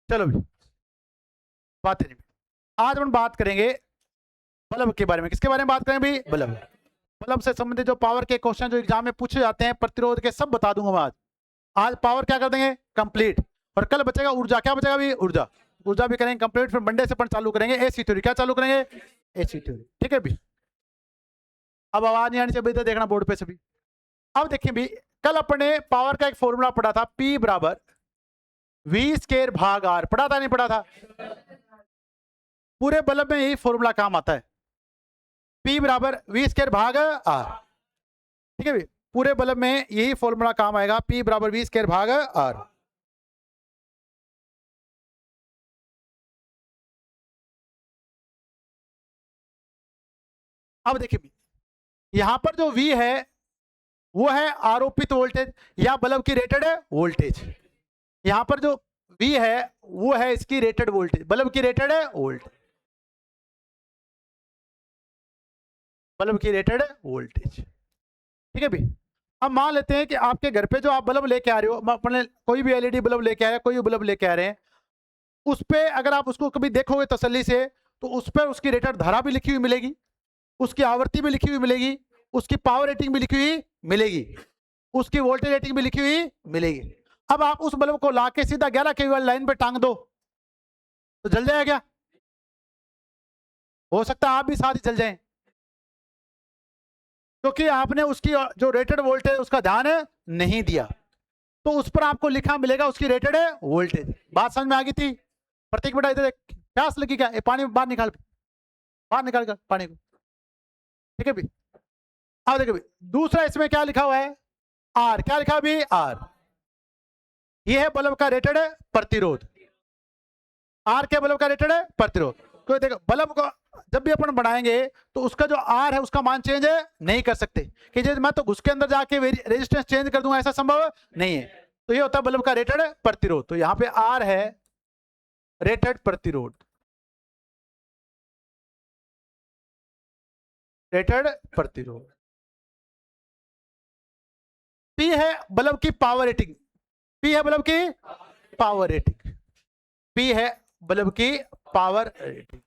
चलो भी बात नहीं। आज हम बात करेंगे बल्ब के बारे में। किसके बारे में बात करेंगे भी? बल्ब। बल्ब से संबंधित जो पावर के क्वेश्चन जो एग्जाम में पूछे जाते हैं, प्रतिरोध के, सब बता दूंगा मैं आज। आज पावर क्या कर देंगे? कंप्लीट। और कल बचेगा ऊर्जा। क्या बचेगा भी? ऊर्जा। ऊर्जा भी करेंगे कंप्लीट। फिर मंडे से अपन चालू करेंगे एसी थ्योरी। क्या चालू करेंगे? AC theory. ठीक है भी। अब आवाज नहीं आनी चाहिए, इधर देखना बोर्ड पे सभी। अब देखिए भी, कल अपने पावर का एक फॉर्मूला पढ़ा था, P बराबर V स्क्वायर भाग R। पढ़ा था नहीं पढ़ा था? पूरे बल्ब में यही फॉर्मूला काम आता है, P बराबर V स्क्वायर भाग R। ठीक है भी, पूरे बल्ब में यही फॉर्मूला काम आएगा, P बराबर V स्क्वायर भाग R। अब देखिए, यहां पर जो V है वो है आरोपित वोल्टेज या बल्ब की रेटेड वोल्टेज। यहां पर जो V है वो है इसकी रेटेड वोल्टेज, बल्ब की रेटेड वोल्टेज, बल्ब की रेटेड वोल्टेज। ठीक है भी। अब मान लेते हैं कि आपके घर पे जो आप बल्ब लेके आ रहे हो, अपने कोई भी एलईडी बल्ब लेके आ रहे हैं, कोई भी बल्ब लेके आ रहे हैं, उस पे अगर आप उसको कभी देखोगे तसल्ली से, तो उस पर उसकी रेटेड धारा भी लिखी हुई मिलेगी, उसकी आवृत्ति भी लिखी हुई मिलेगी, उसकी पावर रेटिंग भी लिखी हुई मिलेगी, उसकी वोल्टेज रेटिंग भी लिखी हुई मिलेगी। अब आप उस बल्ब को लाके सीधा 11 केवी वाली लाइन पे टांग दो तो जल जाएगा क्या? हो सकता है आप भी साथ ही जल जाएं, क्योंकि आपने उसकी जो रेटेड वोल्टेज उसका ध्यान नहीं दिया। तो उस पर आपको लिखा मिलेगा उसकी रेटेड वोल्टेज। बात समझ में आ गई थी? प्रतीक बेटा इधर प्यास लगी क्या? पानी बाहर निकाल, बाहर निकाल कर पानी को। ठीक है भी। अब देखो भी, दूसरा इसमें क्या लिखा हुआ है? आर। क्या लिखा भी? आर। ये है बल्ब का रेटेड प्रतिरोध। आर के बल्ब का रेटेड प्रतिरोध। तो देखो, बल्ब को जब भी अपन बढ़ाएंगे तो उसका जो आर है उसका मान चेंज नहीं कर सकते कि जब मैं तो घुस के अंदर जाके रेजिस्टेंस चेंज कर दूंगा, ऐसा संभव नहीं है। तो ये होता है बल्ब का रेटेड प्रतिरोध। तो यहां पे आर है रेटेड प्रतिरोध, रेटेड प्रतिरोध। पी है बल्ब की पावर रेटिंग, पी है बल्ब की पावर रेटिंग, पी है बल्ब की पावर रेटिंग।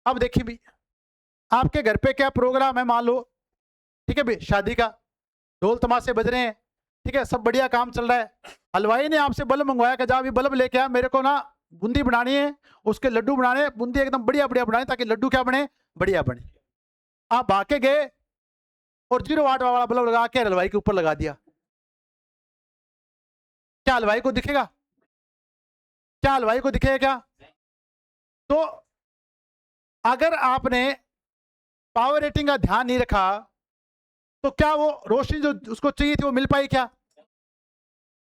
अब देखिए भी, आपके घर पे क्या प्रोग्राम है, मान लो, ठीक है भी, शादी का, ढोल तमाशे बज रहे हैं, ठीक है, सब बढ़िया काम चल रहा है। हलवाई ने आपसे बल्ब मंगवाया कि जा अभी बल्ब लेके आ, मेरे को ना बूंदी बनानी है, उसके लड्डू बनाने, बूंदी एकदम बढ़िया बढ़िया बनाए ताकि लड्डू क्या बने? बढ़िया बने। आप भागे गए और 0 वाट वाला बल्ब लगा के हलवाई के ऊपर लगा दिया। क्या हलवाई को दिखेगा? क्या हलवाई को दिखेगा क्या? तो अगर आपने पावर रेटिंग का ध्यान नहीं रखा तो क्या वो रोशनी जो उसको चाहिए थी वो मिल पाई क्या?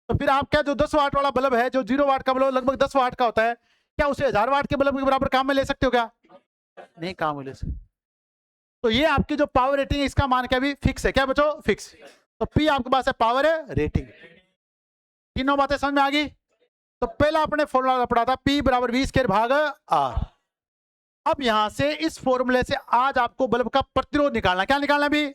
तो फिर आप क्या, जो 10 वाट वाला बल्ब है, जो 0 वाट का बल्ब लगभग 10 वाट का होता है, क्या उसे 1000 वाट के बल्ब के बराबर काम में ले सकते हो क्या? नहीं काम में ले सकते। तो ये आपकी जो पावर रेटिंग है इसका मान क्या भी फिक्स है। क्या बचो? फिक्स। तो पी आपके पास है पावर है रेटिंग। तीनों बातें समझ में आ गई? तो पहला अपने फॉर्मूला पढ़ा था, पी बराबर V स्क्वायर भाग आर। अब यहां से इस फॉर्मूले से आज आपको बल्ब का प्रतिरोध निकालना। क्या निकालना भी?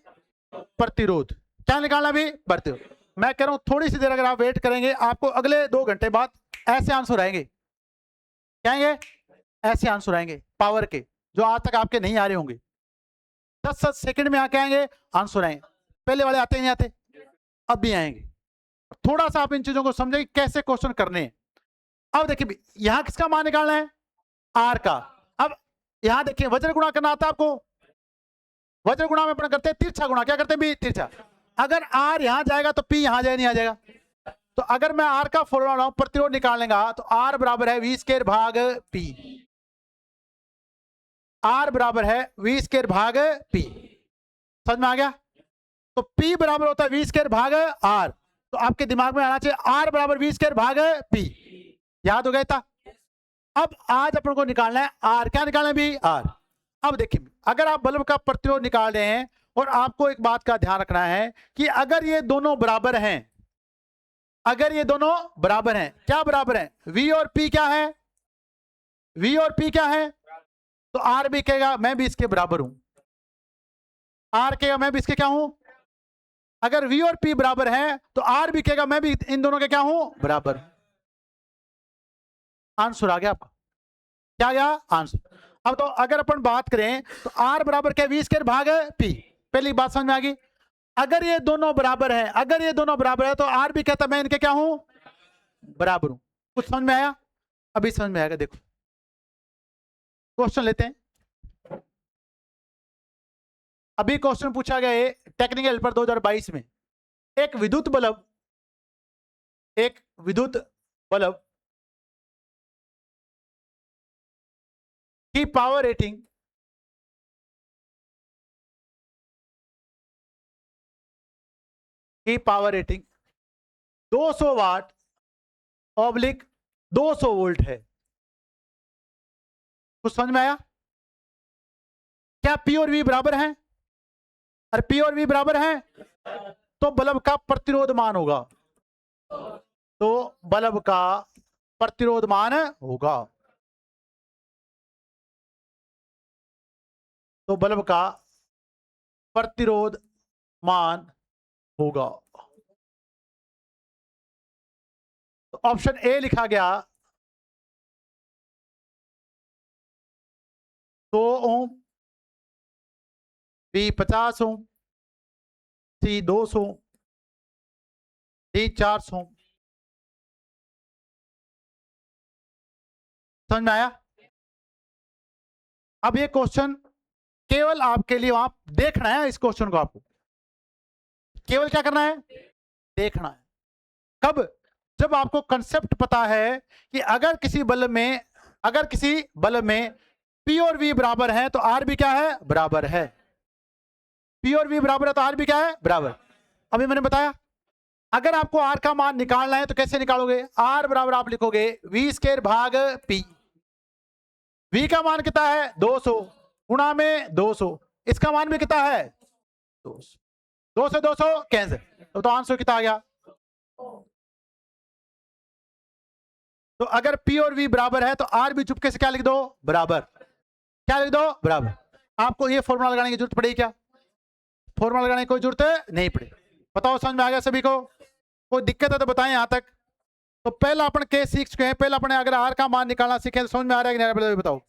प्रतिरोध। क्या निकालना भी? प्रतिरोध। मैं कह रहा हूं थोड़ी सी देर अगर आप वेट करेंगे, आपको अगले 2 घंटे बाद ऐसे आंसर आएंगे। क्या आएंगे? ऐसे आंसर आएंगे पावर के, जो आज तक आपके नहीं आ रहे होंगे। 10 सेकंड में आके आएंगे आंसर आएंगे। पहले वाले आते नहीं आते, अब भी आएंगे। थोड़ा सा आप इन चीजों को समझें कैसे क्वेश्चन करने हैं। अब देखिए, यहां किसका मान निकालना है? आर का। अब यहां देखिए, वज्र गुणा करना आता है आपको? वज्र गुणा में अपन करते हैं तिरछा गुणा। क्या करते हैं भी? तिरछा। अगर आर यहां जाएगा तो पी यहां जाए, नहीं आ जाएगा। तो अगर मैं आर का फॉर्मूला प्रतिरोध निकालने का, तो आर बराबर है V स्क्वायर भाग पी। आर बराबर है V स्क्वायर भाग पी। समझ में आ गया? तो P बराबर होता है V स्क्वायर भाग आर। तो आपके दिमाग में आना चाहिए आर बराबर V स्क्वायर भाग पी। याद हो गया था? अब आज अपन को निकालना है आर। क्या निकालना है भी? आर। अब देखिए, अगर आप बल्ब का प्रतिरोध निकाल रहे हैं, और आपको एक बात का ध्यान रखना है कि अगर ये दोनों बराबर हैं, अगर ये दोनों बराबर हैं, क्या बराबर हैं? V और P क्या है? V और P क्या है? तो R भी कहेगा मैं भी इसके बराबर हूं, R कहेगा मैं भी इसके क्या हूं? अगर V और P बराबर है तो R भी कहेगा मैं भी इन दोनों के क्या हूं, बराबर। आंसर आ गया आपका, क्या गया आंसर। अब तो अगर अपन बात करें तो R बराबर क्या, V स्क्वायर भाग P। पहली बात समझ में आ गई। अगर ये दोनों बराबर है, अगर ये दोनों बराबर है तो R भी कहता मैं इनके क्या हूं, बराबर हूं। कुछ समझ में आया, अभी समझ में आएगा। देखो क्वेश्चन लेते हैं। अभी क्वेश्चन पूछा गया है टेक्निकल हेल्पर 2022 में। एक विद्युत बल्ब, एक विद्युत बल्ब की पावर रेटिंग की पावर रेटिंग 200 वाट ऑब्लिक 200 वोल्ट है। कुछ समझ में आया। क्या P और V बराबर हैं, और P और V बराबर हैं तो बल्ब का प्रतिरोध मान होगा, तो बल्ब का प्रतिरोध मान होगा, तो बल्ब का प्रतिरोध मान होगा। तो ऑप्शन ए लिखा गया 100 ओम, बी 50 ओम, सी 200, डी 400। समझ में आया। अब ये क्वेश्चन केवल आपके लिए, वहां देखना है इस क्वेश्चन को, आपको केवल क्या करना है, देखना है। कब, जब आपको कंसेप्ट पता है कि अगर किसी बल्ब में, अगर किसी बल्ब में P और V बराबर है तो R भी क्या है, बराबर है। P और V बराबर है तो R भी क्या है, बराबर। अभी मैंने बताया अगर आपको R का मान निकालना है तो कैसे निकालोगे, R बराबर आप लिखोगे V स्क्वायर भाग P। V का मान कितना है 200 गुणा में 200, इसका मान भी कितना है 200, 200 200 कैंसिल, तो आंसर कितना आ गया। तो अगर P और V बराबर है तो R भी चुपके से क्या लिख दो, बराबर। क्या लिख दो, बराबर। आपको ये फॉर्मूला लगाने की जरूरत पड़ेगी क्या, फॉर्मूला लगाने की कोई जरूरत नहीं पड़ी। बताओ समझ में आ गया सभी को, कोई दिक्कत है तो बताएं यहां तक। तो पहला अपन केस सीख चुके हैं, पहला अपने अगर R का मान निकालना सीखे तो समझ में आ रहा है कि नहीं, बताओ।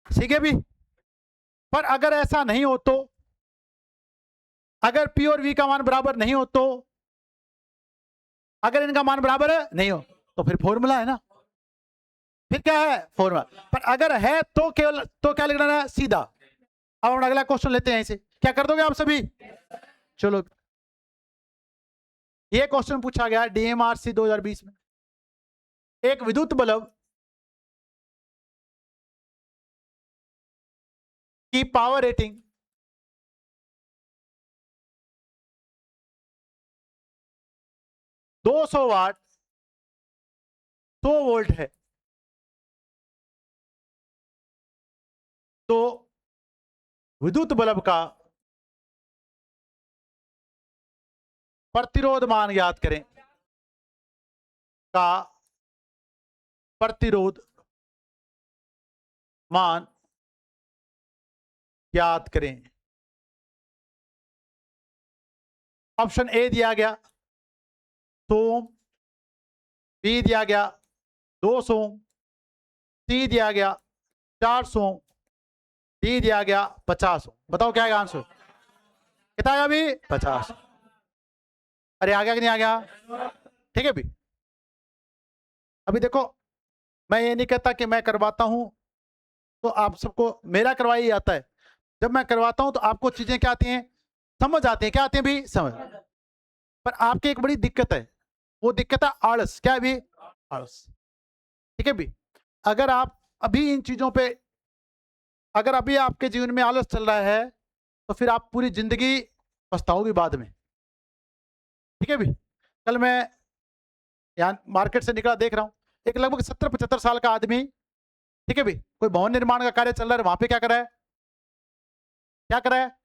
ठीक है भी। पर अगर ऐसा नहीं हो तो, अगर P और V का मान बराबर नहीं हो तो, अगर इनका मान बराबर है नहीं हो तो फिर फॉर्मूला है ना, फिर क्या है फॉर्मूला। पर अगर है तो केवल, तो क्या लिखना है सीधा। अब हम अगला क्वेश्चन लेते हैं, इसे क्या कर दोगे आप सभी। चलो ये क्वेश्चन पूछा गया DMRC 2020 में। एक विद्युत बल्ब की पावर रेटिंग 200 वाट 100 वोल्ट है, तो विद्युत बल्ब का प्रतिरोध मान ज्ञात करें, का प्रतिरोध मान ज्ञात करें। ऑप्शन ए दिया गया 100 ओम, बी दिया गया 200 ओम, सी दिया गया 400 ओम, डी दिया गया 50 ओम। बताओ क्या आएगा आंसर, कितना आया अभी 50। अरे आ गया कि नहीं आ गया, ठीक है भी। अभी देखो मैं ये नहीं कहता कि मैं करवाता हूं तो आप सबको मेरा करवाई ही आता है। जब मैं करवाता हूं तो आपको चीजें क्या आती हैं, समझ आती हैं। क्या आती हैं भी, समझ। पर आपकी एक बड़ी दिक्कत है, वो दिक्कत है आलस। क्या है भी, आलस। ठीक है भी। अगर आप अभी इन चीजों पे, अगर अभी आपके जीवन में आलस चल रहा है तो फिर आप पूरी जिंदगी पछताओगे बाद में। ठीक है भी। कल मैं यहाँ मार्केट से निकला, देख रहा हूँ एक लगभग 70-75 साल का आदमी, ठीक है भी, कोई भवन निर्माण का कार्य चल रहा है, वहां पे क्या कर रहा है, क्या कर रहा है,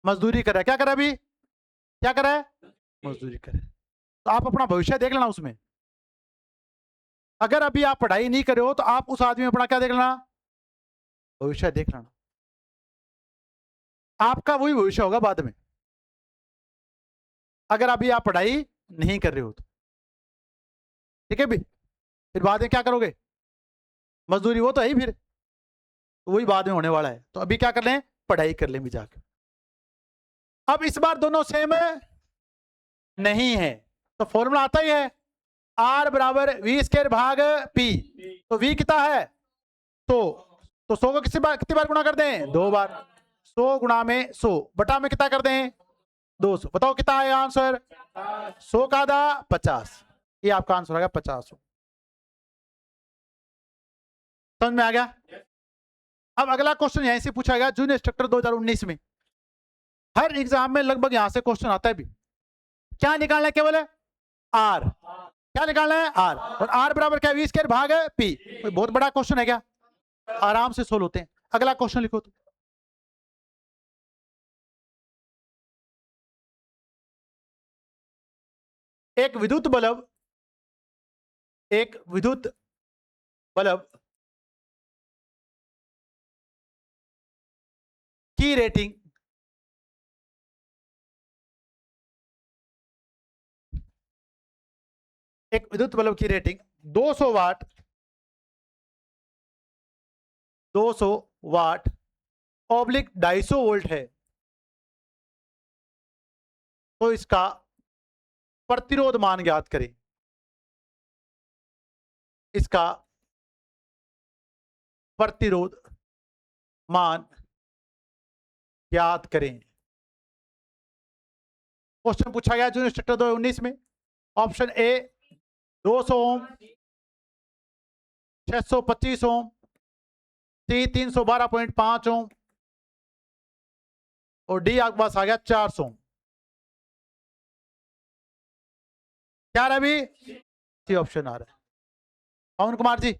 मजदूरी कर रहा है। क्या कर रहा है अभी, क्या कर रहा है, मजदूरी कर रहा है। तो आप अपना भविष्य देख लेना उसमें। अगर अभी आप पढ़ाई नहीं कर रहे हो तो आप उस आदमी में अपना क्या देख लेना, भविष्य देख लेना, आपका वही भविष्य होगा बाद में, अगर अभी आप पढ़ाई नहीं कर रहे हो तो। ठीक है भी, फिर बाद में क्या करोगे, मजदूरी वो तो है ही, फिर वही बाद में होने वाला है। तो अभी क्या कर लें, पढ़ाई कर लें भी जाकर। अब इस बार दोनों सेम नहीं है, तो फॉर्मूला आता ही है, आर बराबर वी स्क्वायर भाग पी। तो वी कितना है 100, तो 100 को कितनी बार गुणा कर दें, 2 बार। 100 गुणा में 100 बटा में कितना कर दें 200। बताओ कितना है आंसर, 100 का आधा 50, ये आपका आंसर आ गया 50। समझ में आ गया। अब अगला क्वेश्चन यहीं से पूछा गया जूनियर इंस्ट्रक्टर 2019 में, हर एग्जाम में लगभग यहां से क्वेश्चन आता है भी। क्या निकालना है, केवल आर, क्या निकालना है आर, और आर बराबर क्या, वी स्क्वायर भाग पी। कोई बहुत बड़ा क्वेश्चन है क्या, आराम से सोल्व होते हैं। अगला क्वेश्चन लिखो तो, एक विद्युत बल्ब की रेटिंग एक विद्युत बल्ब की रेटिंग 200 वाट 200 वाट ऑब्लिक 250 वोल्ट है, तो इसका प्रतिरोध मान ज्ञात करें। इसका प्रतिरोध मान ज्ञात करें। क्वेश्चन पूछा गया जूनियर इंस्ट्रक्टर 2019 में। ऑप्शन ए 200 ओम, 625 ओम, सी 312.5 ओम, और डी आपके पास आ गया 400 ओम। क्या रहा अभी, सी ऑप्शन आ रहा है। पवन कुमार जी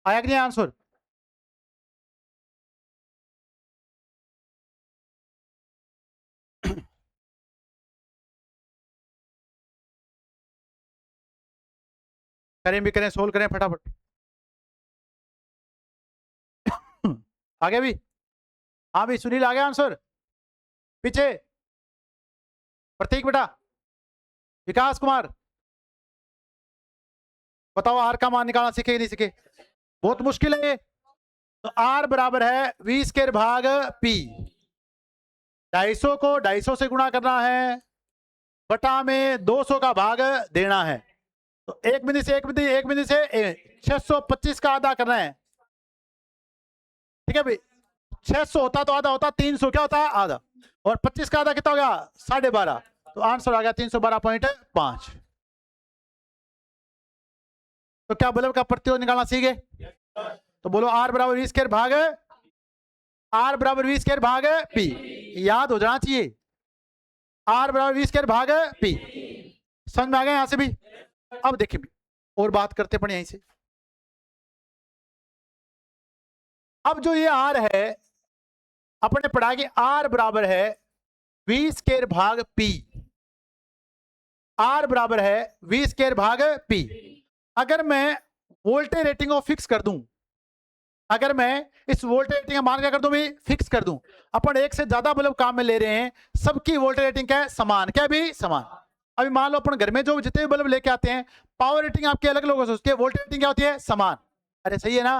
आया कि नहीं आंसर, करें भी करें, सोल्व करें फटाफट। आगे भी, हाँ भी सुनील आ गया आंसर, पीछे प्रतीक बेटा, विकास कुमार बताओ आर का मान निकालना सीखे कि नहीं सीखे, बहुत मुश्किल है ये। तो आर बराबर है वी स्क्वायर भाग पी, 250 को 250 से गुणा करना है, बटा में 200 का भाग देना है। तो एक बिंदु से 625 का आधा करना है। ठीक है भाई, 600 होता तो आधा होता, 300 क्या होता है आधा, और 25 का आधा कितना हो गया 12.5, तो आंसर आ गया 312.5। तो क्या बल्ब का प्रतिरोध निकालना सीखे, तो बोलो आर बराबर वी स्क्वायर भाग पी, याद हो जाना चाहिए, आर बराबर वी स्क्वायर भाग पी। समझ में आ गया यहां से भी। अब देखिए और बात करते पड़े यहीं से। अब जो ये आर है अपने पढ़ा कि आर बराबर है वी स्क्वायर भाग पी, आर बराबर है वी स्क्वायर भाग पी। अगर मैं वोल्टेज रेटिंग को फिक्स कर दूं, अगर मैं इस वोल्टेज रेटिंग का मान क्या कर दूं भी फिक्स कर दूं, अपन एक से ज्यादा बल्ब काम में ले रहे हैं, सबकी वोल्टेज रेटिंग क्या है समान, क्या भी समान। अभी मान लो अपन घर में जो जितने भी बल्ब लेके आते हैं पावर रेटिंग आपकी अलग अलग हो सकती है, वोल्टेज रेटिंग क्या होती है समान। अरे सही है ना।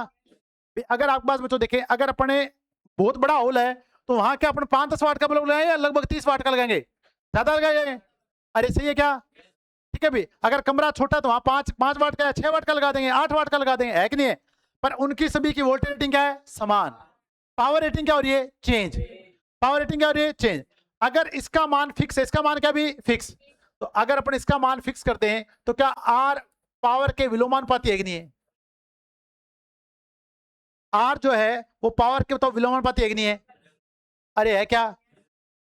अगर आपके पास बच्चों देखें, अगर अपने बहुत बड़ा हॉल है तो वहां क्या अपन 5-10 वाट का बल्ब लगाएंगे या लगभग 30 वाट का लगाएंगे, ज्यादा लगाएंगे। अरे सही है क्या, ठीक है भी। अगर कमरा छोटा है तो वहां 5 वाट का 6 वाट का लगा देंगे, 8 वाट का लगा देंगे, है कि नहीं है। पर उनकी सभी की वोल्टेज रेटिंग क्या है समान। पावर रेटिंग क्या हो रही है चेंज, पावर रेटिंग क्या हो रही है चेंज। अगर इसका मान फिक्स है, इसका मान क्या भी फिक्स, तो अगर अपन इसका मान फिक्स करते हैं तो क्या आर पावर के विलोमानुपाती है कि नहीं है, आर जो है वो पावर के तो विलोमानुपाती है कि नहीं है, अरे है क्या।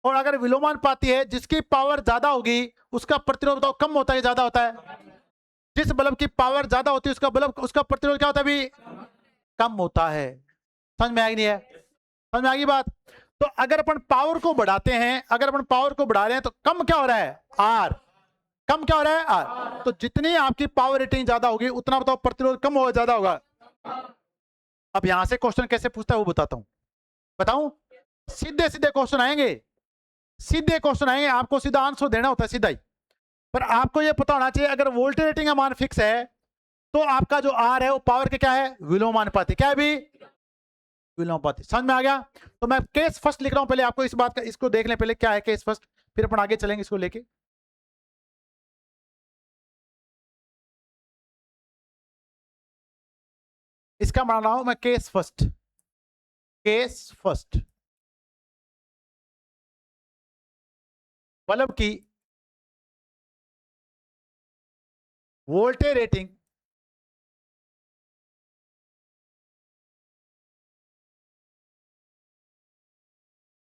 और अगर विलोमानुपाती है जिसकी पावर ज्यादा होगी उसका प्रतिरोध बताओ कम होता है ज्यादा होता है, जिस बल्ब की पावर ज्यादा होती है उसका प्रतिरोध क्या होता है भी कम होता है। समझ में आई नहीं है, समझ में आ गई बात। तो अगर अपन पावर को बढ़ाते हैं, अगर अपन पावर को बढ़ा रहे हैं तो कम क्या हो रहा है आर, कम क्या हो रहा है, आर। तो जितनी आपकी पावर रेटिंग ज्यादा होगी उतना बताओ प्रतिरोध कम होगा ज्यादा होगा। अब यहां से क्वेश्चन कैसे पूछता है वो बताता हूं। बताऊं, सीधे सीधे क्वेश्चन आएंगे, सीधे क्वेश्चन आएंगे, आपको सीधा आंसर देना होता है सीधा ही। पर आपको ये पता होना चाहिए अगर वोल्टेज रेटिंग का मान फिक्स है तो आपका जो आर है वो पावर के क्या है, विलोमानुपाती। क्या है भी, विलोमानुपाती। समझ में आ गया। तो मैं केस फर्स्ट लिख रहा हूं, पहले आपको इस बात का, इसको देख लें पहले क्या है केस फर्स्ट, फिर अपन आगे चलेंगे इसको लेके। इसका मान रहा हूं मैं case first, case first. Bulb की वोल्टेज रेटिंग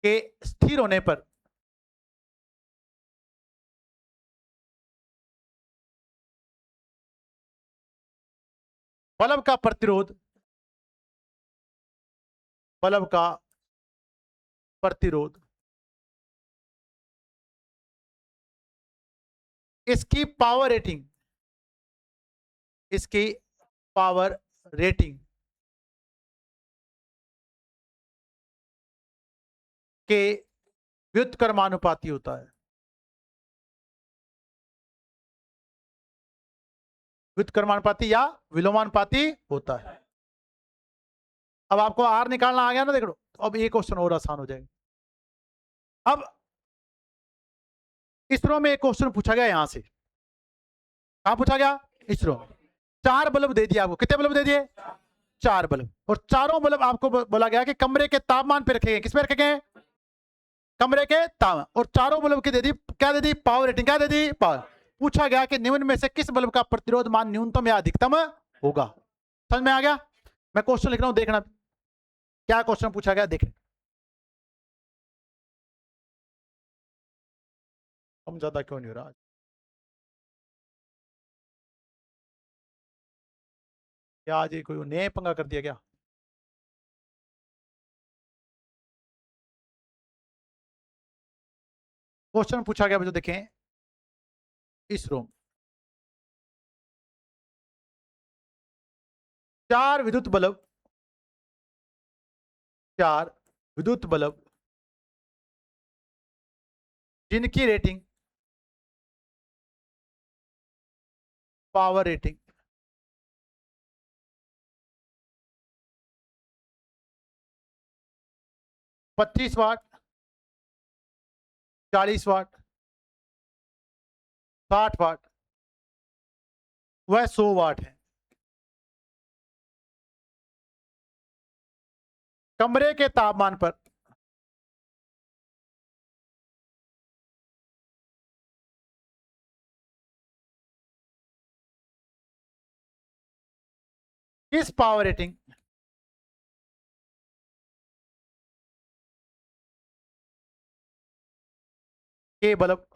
के स्थिर होने पर बल्ब का प्रतिरोध, बल्ब का प्रतिरोध इसकी पावर रेटिंग, इसकी पावर रेटिंग के व्युत्क्रमानुपाती होता है। व्युत्क्रमानुपाती या विलोमानुपाती होता है। अब आपको आर निकालना आ गया ना, देख लो। अब ये क्वेश्चन और आसान हो जाएगा। अब इसरो में एक क्वेश्चन पूछा गया यहां से, कहां पूछा गया, इसरो। 4 बल्ब दे दिया आपको, कितने बल्ब दे दिए, 4 बल्ब। और चारों बल्ब आपको बोला गया कि कमरे के तापमान पे रखे गए, किस पे रखे गए, कमरे के तापमान। और चारों बल्ब की दे दी, क्या दे दी, पावर रेटिंग। क्या दे दी, पावर। पूछा गया कि निम्न में से किस बल्ब का प्रतिरोध मान न्यूनतम या अधिकतम होगा। समझ में आ गया। मैं क्वेश्चन लिख रहा हूं, देखना क्या क्वेश्चन पूछा गया, देखें। हम ज्यादा क्यों नहीं हो रहा, क्या आज ये कोई नया पंगा कर दिया क्या। क्वेश्चन पूछा गया जो देखें, इसरो 4 विद्युत बल्ब, 4 विद्युत बल्ब जिनकी रेटिंग, पावर रेटिंग 25 वाट, 40 वाट, 60 वाट, वह 100 वाट है, कमरे के तापमान पर किस पावर रेटिंग के बल्ब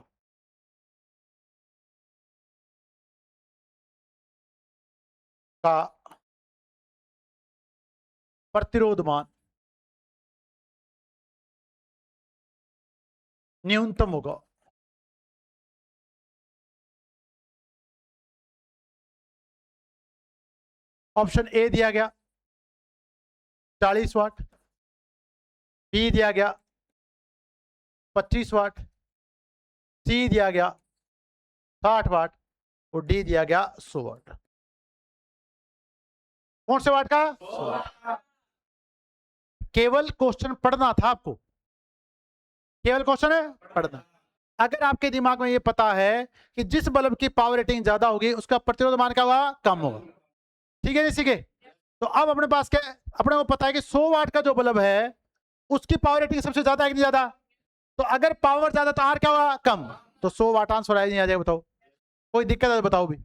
का प्रतिरोध मान न्यूनतम होगा। ऑप्शन ए दिया गया 40 वाट, बी दिया गया 25 वाट, सी दिया गया 60 वाट और डी दिया गया 100 वाट। कौन से वाट का, 100 वाट। केवल क्वेश्चन पढ़ना था आपको, केवल क्वेश्चन है पढ़ना। अगर आपके दिमाग में ये पता है कि जिस बल्ब की पावर रेटिंग ज्यादा होगी उसका प्रतिरोध मान क्या होगा, कम होगा। ठीक है, इसी के। तो अब अपने पास क्या, अपने को पता है कि 100 वाट का जो बल्ब है उसकी पावर रेटिंग सबसे ज्यादा है कि नहीं ज्यादा। तो अगर पावर ज्यादा तो आर क्या होगा, कम। तो 100 वाट आंसर आ जाएगा। बताओ कोई दिक्कत है तो बताओ भी।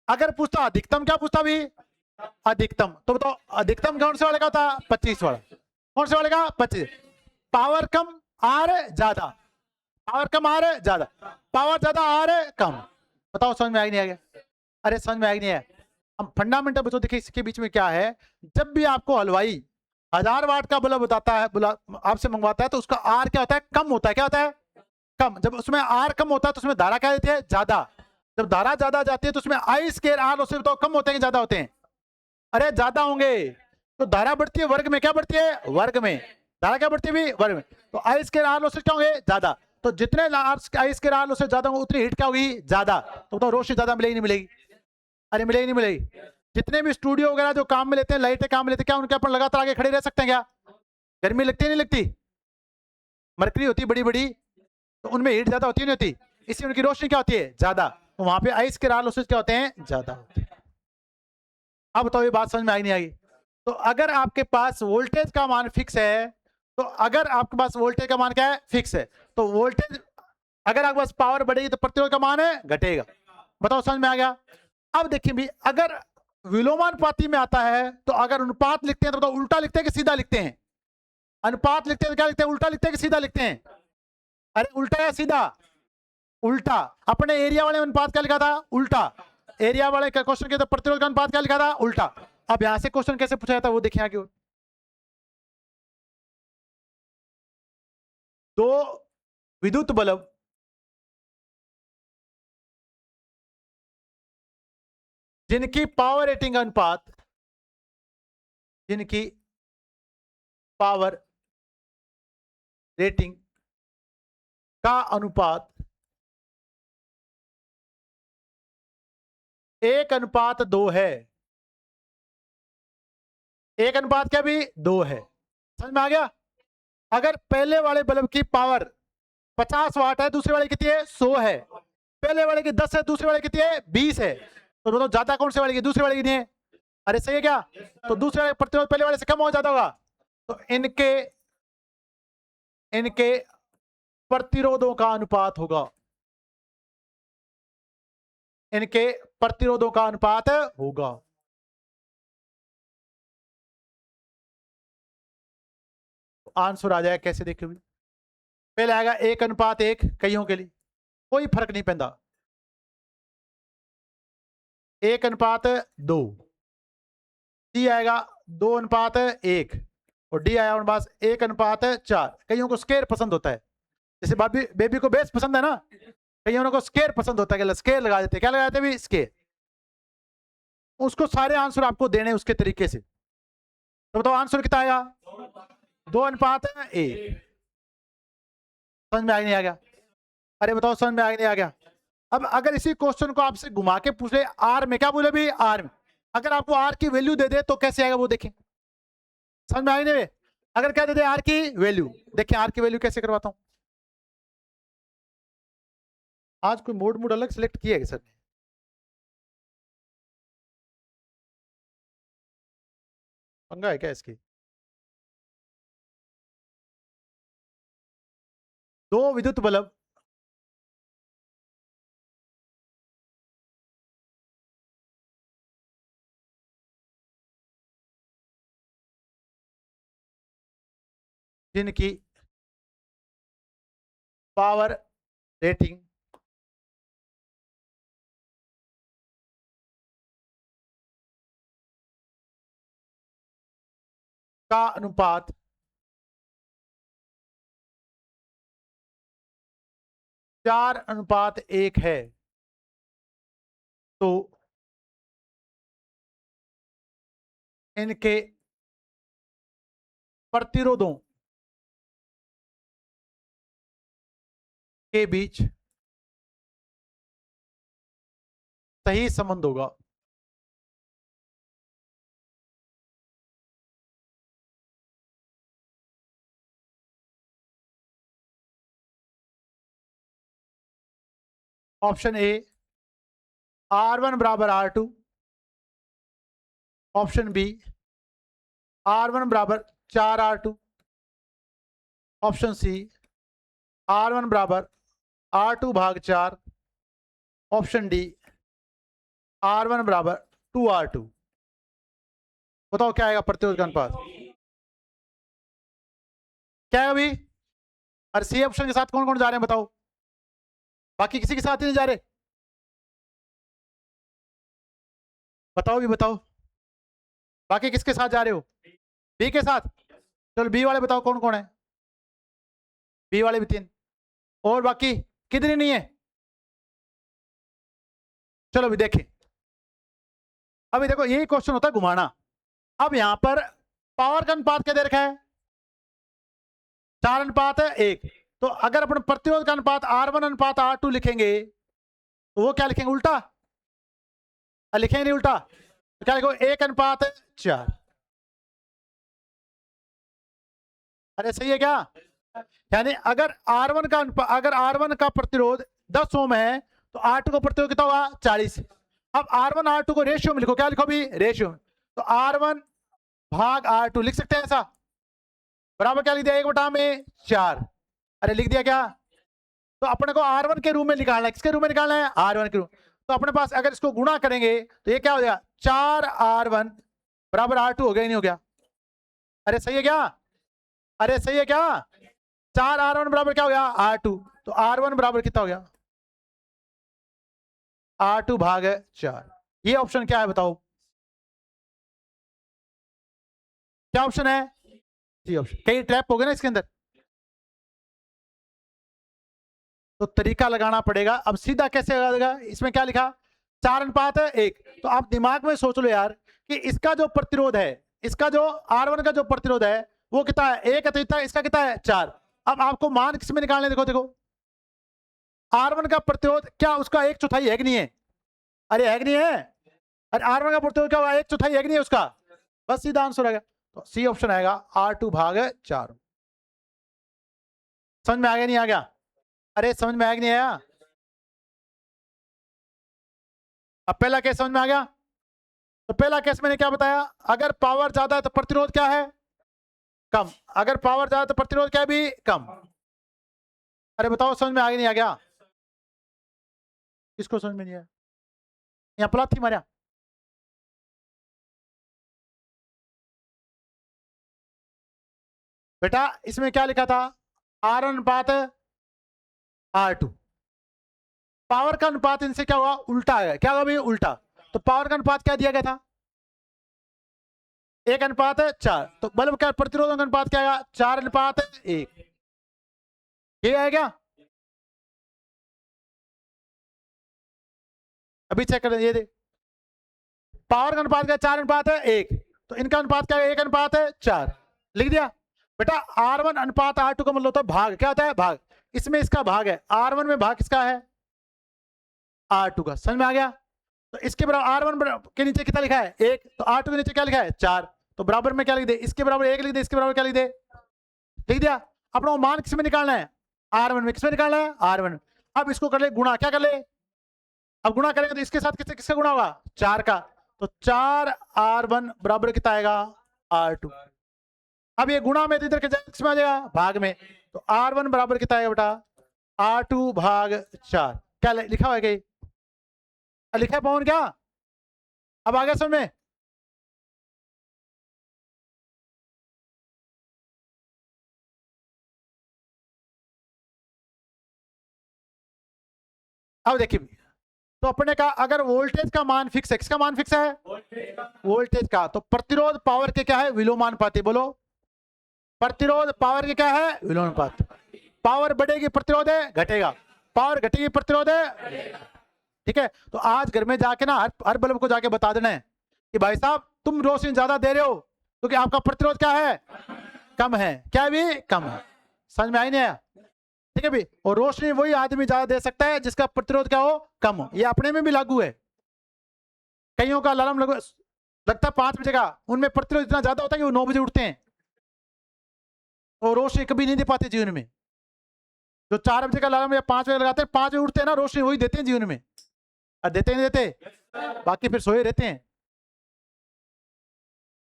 अगर पूछता अधिकतम, क्या पूछता भी, अधिकतम, तो बताओ अधिकतम कौन से वाले का होता, 25 वाला। कौन से वाले का, 25। पावर कम आर ज्यादा, पावर कम आर ज्यादा, पावर ज्यादा आर कम। बताओ समझ में आ नहीं आ गया। अरे समझ में आ नहीं है। हम फंडामेंटल बच्चों देखिए इसके बीच में क्या है। जब भी आपको हलवाई 1000 वाट का बल्ब बताता है, आपसे मंगवाता है, तो उसका आर क्या होता है, कम होता है। क्या होता है, कम, जब उसमें आर कम होता है तो उसमें धारा क्या देती है, ज्यादा। जब धारा ज्यादा जाती है तो उसमें आई स्केयर आर लॉसेस बताओ कम होते हैं कि ज्यादा होते हैं? अरे ज्यादा होंगे। तो धारा बढ़ती है वर्ग में, क्या बढ़ती है, वर्ग में। धारा क्या बढ़ती है भी, वर्ग में। तो आई स्केयर आर लॉसेस क्या होंगे, ज्यादा। तो जितने आई स्केयर आर लॉसेस ज्यादा होंगे उतनी हीट क्या होगी, ज्यादा। तो बताओ रोशनी ज्यादा मिलेगी नहीं मिलेगी? अरे मिलेगी नहीं मिलेगी? जितने भी स्टूडियो वगैरह जो काम में लेते हैं, लाइटें काम में लेते हैं, क्या उनके अपन लगातार आगे खड़े रह सकते हैं क्या? गर्मी लगती है नहीं लगती? मरकरी होती है बड़ी बड़ी, तो उनमें हीट ज्यादा होती है नहीं होती? इसलिए उनकी रोशनी क्या होती है, ज्यादा। तो वहां पे आइस के लॉसेस क्या होते हैं, ज्यादा होते हैं। अब बताओ ये बात समझ में आई नहीं आई? तो अगर आपके पास वोल्टेज का मान फिक्स है, तो अगर आपके पास वोल्टेज का मान क्या है, फिक्स है, तो वोल्टेज, अगर आपके पास पावर बढ़ेगी तो प्रतिरोध का मान है घटेगा। बताओ समझ में आ गया? अब देखिए भी, अगर विलोमानुपाती में आता है तो अगर अनुपात लिखते हैं तो बताओ उल्टा लिखते हैं कि सीधा लिखते हैं? अनुपात लिखते हैं तो क्या लिखते हैं, उल्टा लिखते हैं कि सीधा लिखते हैं? अरे उल्टा या सीधा? उल्टा। अपने एरिया वाले अनुपात क्या लिखा था, उल्टा। एरिया वाले का क्वेश्चन के तो प्रतिरोध का अनुपात क्या लिखा था, उल्टा। अब यहां से क्वेश्चन कैसे पूछा जाता है वो देखिए आगे। दो विद्युत बल्ब जिनकी पावर रेटिंग का अनुपात, जिनकी पावर रेटिंग का अनुपात 1:2 है। 1:2 क्या भी, 2 है। समझ में आ गया? अगर पहले वाले बल्ब की पावर 50 वाट है, दूसरे वाले कितनी है, 100 है। पहले वाले की 10 है, दूसरे वाले कितनी है, 20 है। तो दोनों ज्यादा कौन से वाले की, दूसरे वाले की नहीं है? अरे सही है क्या? तो दूसरे वाले प्रतिरोध पहले वाले से कम हो ज्यादा होगा। तो इनके इनके प्रतिरोधों का अनुपात होगा, इनके प्रतिरोधों का अनुपात होगा। आंसर आ जाएगा कैसे, देखिए पहले आएगा 1:1 कईयों के लिए कोई फर्क नहीं पैदा, 1:2। डी आएगा 2:1 और डी आया हमारे पास 1:4। कईयों को स्केयर पसंद होता है, जैसे बेबी को बेस पसंद है ना, कईयों को स्केयर पसंद होता है, स्केयर लगा देते, क्या लगाते भी, स्केयर। उसको सारे आंसर आपको देने उसके तरीके से। तो बताओ आंसर कितना आएगा, 2:1। समझ में आ नहीं आ गया? अरे बताओ समझ में आ नहीं आ गया? अब अगर इसी क्वेश्चन को आपसे घुमा के पूछे आर में, क्या बोले भी, आर में, अगर आपको आर की वैल्यू दे दे तो कैसे आएगा वो देखें। समझ में आई नहीं? अगर क्या दे दे, आर की वैल्यू, देखिए आर की वैल्यू कैसे करवाता हूं। आज कोई मोड अलग सिलेक्ट किया है सर ने? पंगा है क्या इसकी? दो विद्युत बल्ब जिनकी पावर रेटिंग का अनुपात 4:1 है, तो इनके प्रतिरोधों के बीच सही संबंध होगा। ऑप्शन ए R1 बराबर R2, ऑप्शन बी R1 बराबर 4R2, ऑप्शन सी R1 बराबर R2/4, ऑप्शन डी R1 बराबर 2R2। बताओ क्या आएगा प्रतिरोध का अनुपात, क्या है अभी? और सी ऑप्शन के साथ कौन कौन जा रहे हैं बताओ, बाकी किसी के साथ ही नहीं जा रहे? बताओ भी बताओ, बाकी किसके साथ जा रहे हो? बी के साथ? चलो बी वाले बताओ कौन कौन है, बी वाले भी 3। और बाकी कितनी नहीं है? चलो अभी देखें। अभी देखो यही क्वेश्चन होता है घुमाना। अब यहां पर पावर का अनुपात क्या दे रखा है? 4:1। तो अगर अपन प्रतिरोध का अनुपात R1:R2 लिखेंगे तो वो क्या लिखेंगे? उल्टा लिखेंगे नहीं उल्टा, तो क्या लिखो? 1:4। अरे सही है क्या? यानी अगर R1 का प्रतिरोध 10 ओम है तो R2 का प्रतिरोध कितना होगा? 40। अब R1 R2 को रेशियो में लिखो, क्या लिखो भी? रेशियो। तो R1/R2 लिख सकते हैं ऐसा, बराबर क्या लिख दिया? 1/4। अरे लिख दिया क्या? तो अपने को R1 के रूप में निकालना है। किसके रूप में निकालना है? R1 के रूप। तो अपने पास अगर इसको गुणा करेंगे तो ये क्या हो जाएगा? 4R1 बराबर R2 हो गया, ही नहीं हो गया? अरे सही है क्या? अरे सही है क्या? 4R1 बराबर क्या हो गया? R2। तो R1 बराबर कितना हो गया? R2/4। ये ऑप्शन क्या है बताओ? क्या ऑप्शन है? C option. कई ट्रैप हो गए ना इसके अंदर, तो तरीका लगाना पड़ेगा। अब सीधा कैसे लगाएगा? इसमें क्या लिखा? 4:1। तो आप दिमाग में सोच लो यार कि इसका जो प्रतिरोध है, इसका जो R1 का जो प्रतिरोध है वो कितना है? 1 है, तो इसका कितना है? 4। अब आपको मान किसमें निकालने? देखो देखो, R1 का प्रतिरोध क्या उसका 1/4 है कि नहीं है? अरे है कि नहीं है? अरे R1 का प्रतिरोध क्या हुआ? 1/4 है कि नहीं है उसका? बस सीधा आंसर आएगा। तो सी ऑप्शन आएगा R2/4। समझ में आ गया नहीं आ गया? अरे समझ में आया कि नहीं आया? अब पहला केस समझ में आ गया? तो पहला केस मैंने क्या बताया? अगर पावर ज्यादा है तो प्रतिरोध क्या है? कम। अगर पावर ज्यादा तो प्रतिरोध क्या है भी? कम। अरे बताओ समझ में आ गया नहीं आ गया? किसको समझ में नहीं आया? यहाँ प्लॉट थी मारिया। बेटा इसमें क्या लिखा था? R1/R2। पावर का अनुपात इनसे क्या हुआ? उल्टा है। क्या हुआ भाई? उल्टा। तो पावर का अनुपात क्या दिया गया था? 1:4। तो बल्ब का प्रतिरोध का अनुपात क्या आएगा? 4:1। ये आएगा? अभी चेक कर ये दे। पावर का अनुपात क्या? 4:1। तो इनका अनुपात क्या है? 1:4। लिख दिया बेटा। R1:R2 का मतलब होता है भाग। क्या होता है? भाग। इसमें इसका भाग है। R1 में भाग किसका है? R2 का। समझ में आ गया? तो इसके बराबर R1 के नीचे कितना लिखा है? 1। तो R2 के नीचे क्या लिखा है? 4। तो बराबर में क्या लिख दे? इसके बराबर 1 लिख दे, इसके बराबर क्या लिख दे? लिख दिया। अपना मान किसमें निकालना है? R1 में। किसमें निकालना है? R1। अब इसको कर ले गुणा। क्या कर ले? अब गुणा करेंगे तो इसके साथ किससे किसका गुणा होगा? 4 का। तो 4R1 बराबर कितना आएगा? R2। अब ये गुणा में तो इधर किसमें आ जाएगा? भाग में। तो R1 बराबर कितना आएगा बेटा? R2/4। क्या लिखा हुआ है? लिखा है पवन क्या? अब आ गया समझ में? अब देखिए, तो अपने का अगर वोल्टेज का मान फिक्स है, किसका मान फिक्स है? वोल्टेज का। तो प्रतिरोध पावर के क्या है? विलोमानुपाती। बोलो, प्रतिरोध पावर के क्या है? विलोमानुपात। पावर बढ़ेगी प्रतिरोध है घटेगा, पावर घटेगी प्रतिरोध है। ठीक है? तो आज घर में जाके ना हर बल्ब को जाके बता देना है कि भाई साहब तुम रोशनी ज्यादा दे रहे हो क्योंकि आपका प्रतिरोध क्या है? कम है। क्या भी? कम है। समझ में आई नहीं आया? ठीक है भी। और रोशनी वही आदमी ज्यादा दे सकता है जिसका प्रतिरोध क्या हो? कम हो। ये अपने में भी लागू है। कईयों का अलार्म लगता है 5 बजे का, उनमें प्रतिरोध इतना ज्यादा होता है कि वो 9 बजे उठते हैं और रोशनी कभी नहीं दे पाते जीवन में। जो 4 बजे का अलार्म या 5 बजे लगाते हैं, 5 बजे उठते हैं ना, रोशनी वही देते हैं जीवन में। और देते नहीं देते, बाकी फिर सोए रहते हैं।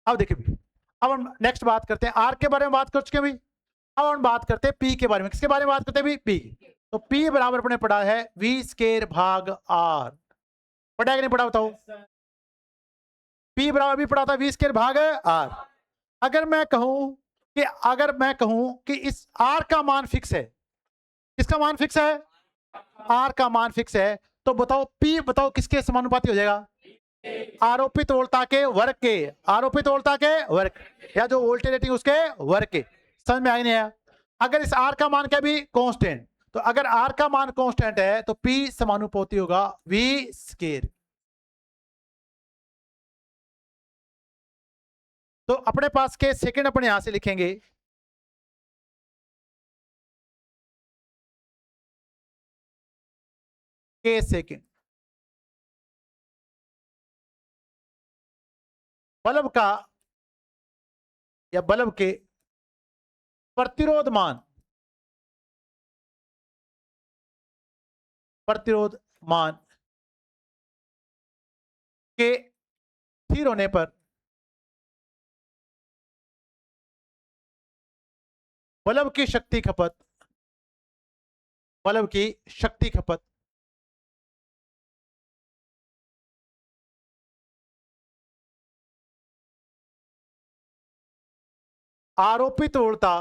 अब देखिए, अब हम नेक्स्ट बात करते हैं। आर के बारे में बात कर चुके हैं भाई। अब हम बात करते हैं पी के बारे में। किसके बारे में बात करते हैं भाई? पी। तो पी बराबर अपने पढ़ा है V²/R। पढ़ा है कि नहीं पढ़ा बताओ? पी बराबर भी पढ़ा था V²/R। अगर मैं कहूं कि इस R का मान फिक्स है, किसका मान फिक्स है? R का मान फिक्स है, तो बताओ P बताओ किसके समानुपाती हो जाएगा? आरोपित वोल्टता के वर्ग के। आरोपित वोल्टता के वर्ग, या जो वोल्टेज रेटिंग उसके वर्ग के। समझ में आ नहीं आया? अगर इस R का मान क्या भी? कांस्टेंट, तो अगर आर का मान कांस्टेंट है तो पी समानुपाती होगा वी स्केयर। तो अपने पास के सेकंड अपने यहां से लिखेंगे, के सेकंड बल्ब का या बल्ब के प्रतिरोध मान, प्रतिरोध मान के स्थिर होने पर बल्ब की शक्ति खपत, बल्ब की शक्ति खपत आरोपित वोल्टता,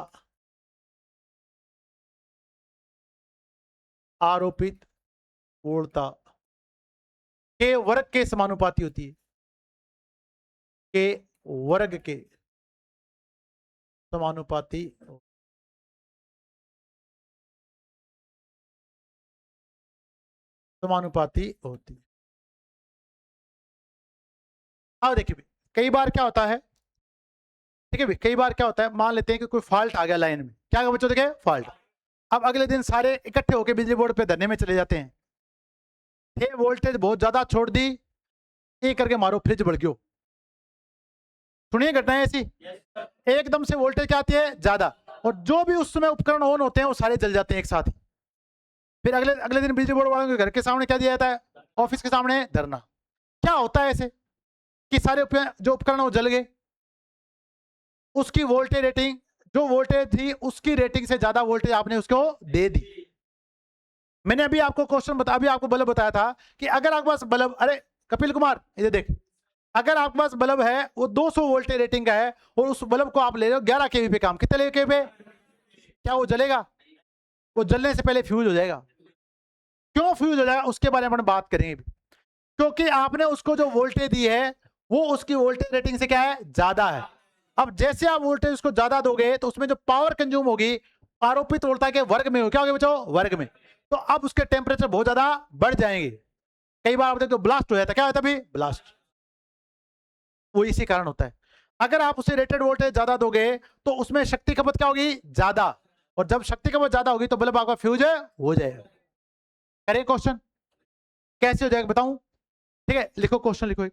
आरोपित वोल्टता के वर्ग के समानुपाती होती है, के वर्ग के समानुपाती, समानुपाती होती है। अब देखिए कई बार क्या होता है, ठीक है भाई, कई बार क्या होता है, मान लेते हैं कि कोई फॉल्ट आ गया लाइन में, क्या बच्चों देखे फॉल्ट। अब अगले दिन सारे इकट्ठे होकर बिजली बोर्ड पे धरने में चले जाते हैं, थे वोल्टेज बहुत ज्यादा छोड़ दी, एक करके मारो फ्रिज बढ़ गयो। सुनिए घटनाएं ऐसी, एकदम से वोल्टेज क्या आती है ज्यादा, और जो भी उस समय उपकरण ऑन होते हैं वो सारे जल जाते हैं एक साथ ही। फिर अगले अगले दिन बिजली बोर्ड वालों के घर के सामने क्या दिया जाता है, ऑफिस के सामने धरना। क्या होता है ऐसे कि सारे जो उपकरण वो जल गए, उसकी वोल्टेज रेटिंग जो वोल्टेज थी उसकी रेटिंग से ज्यादा वोल्टेज आपने उसको दे दी। मैंने अभी आपको क्वेश्चन अभी आपको बल्ब बताया था कि अगर आपके पास बल्ब, अरे कपिल कुमार इधर देख, अगर आपके पास बल्ब है वो 200 वोल्टेज रेटिंग का है और उस बल्ब को आप ले रहे हो 11 केवी पे काम, कितने केवी पे, क्या वो जलेगा? वो जलने से पहले फ्यूज हो जाएगा। क्यों फ्यूज हो जाएगा उसके बारे में बात करेंगे, क्योंकि आपने उसको जो वोल्टेज दी है वो उसकी वोल्टेज रेटिंग से क्या है, ज्यादा है। अब जैसे आप वोल्टेज उसको ज्यादा दोगे तो उसमें जो पावर कंज्यूम होगी आरोपित वोल्टेज के वर्ग में हो, क्या होगा बच्चों, वर्ग में। तो अब उसके टेम्परेचर बहुत ज्यादा बढ़ जाएंगे। कई बार आप देखते हो ब्लास्ट हो जाता है, क्या होता है अभी ब्लास्ट, वो इसी कारण होता है। अगर आप उसे रेटेड वोल्टेज ज्यादा दोगे तो उसमें शक्ति खपत क्या होगी, ज्यादा, और जब शक्ति खपत ज्यादा होगी तो बल्ब आपका फ्यूज हो जाएगा। करें क्वेश्चन कैसे हो जाएगा बताऊं, ठीक है लिखो क्वेश्चन लिखो एक।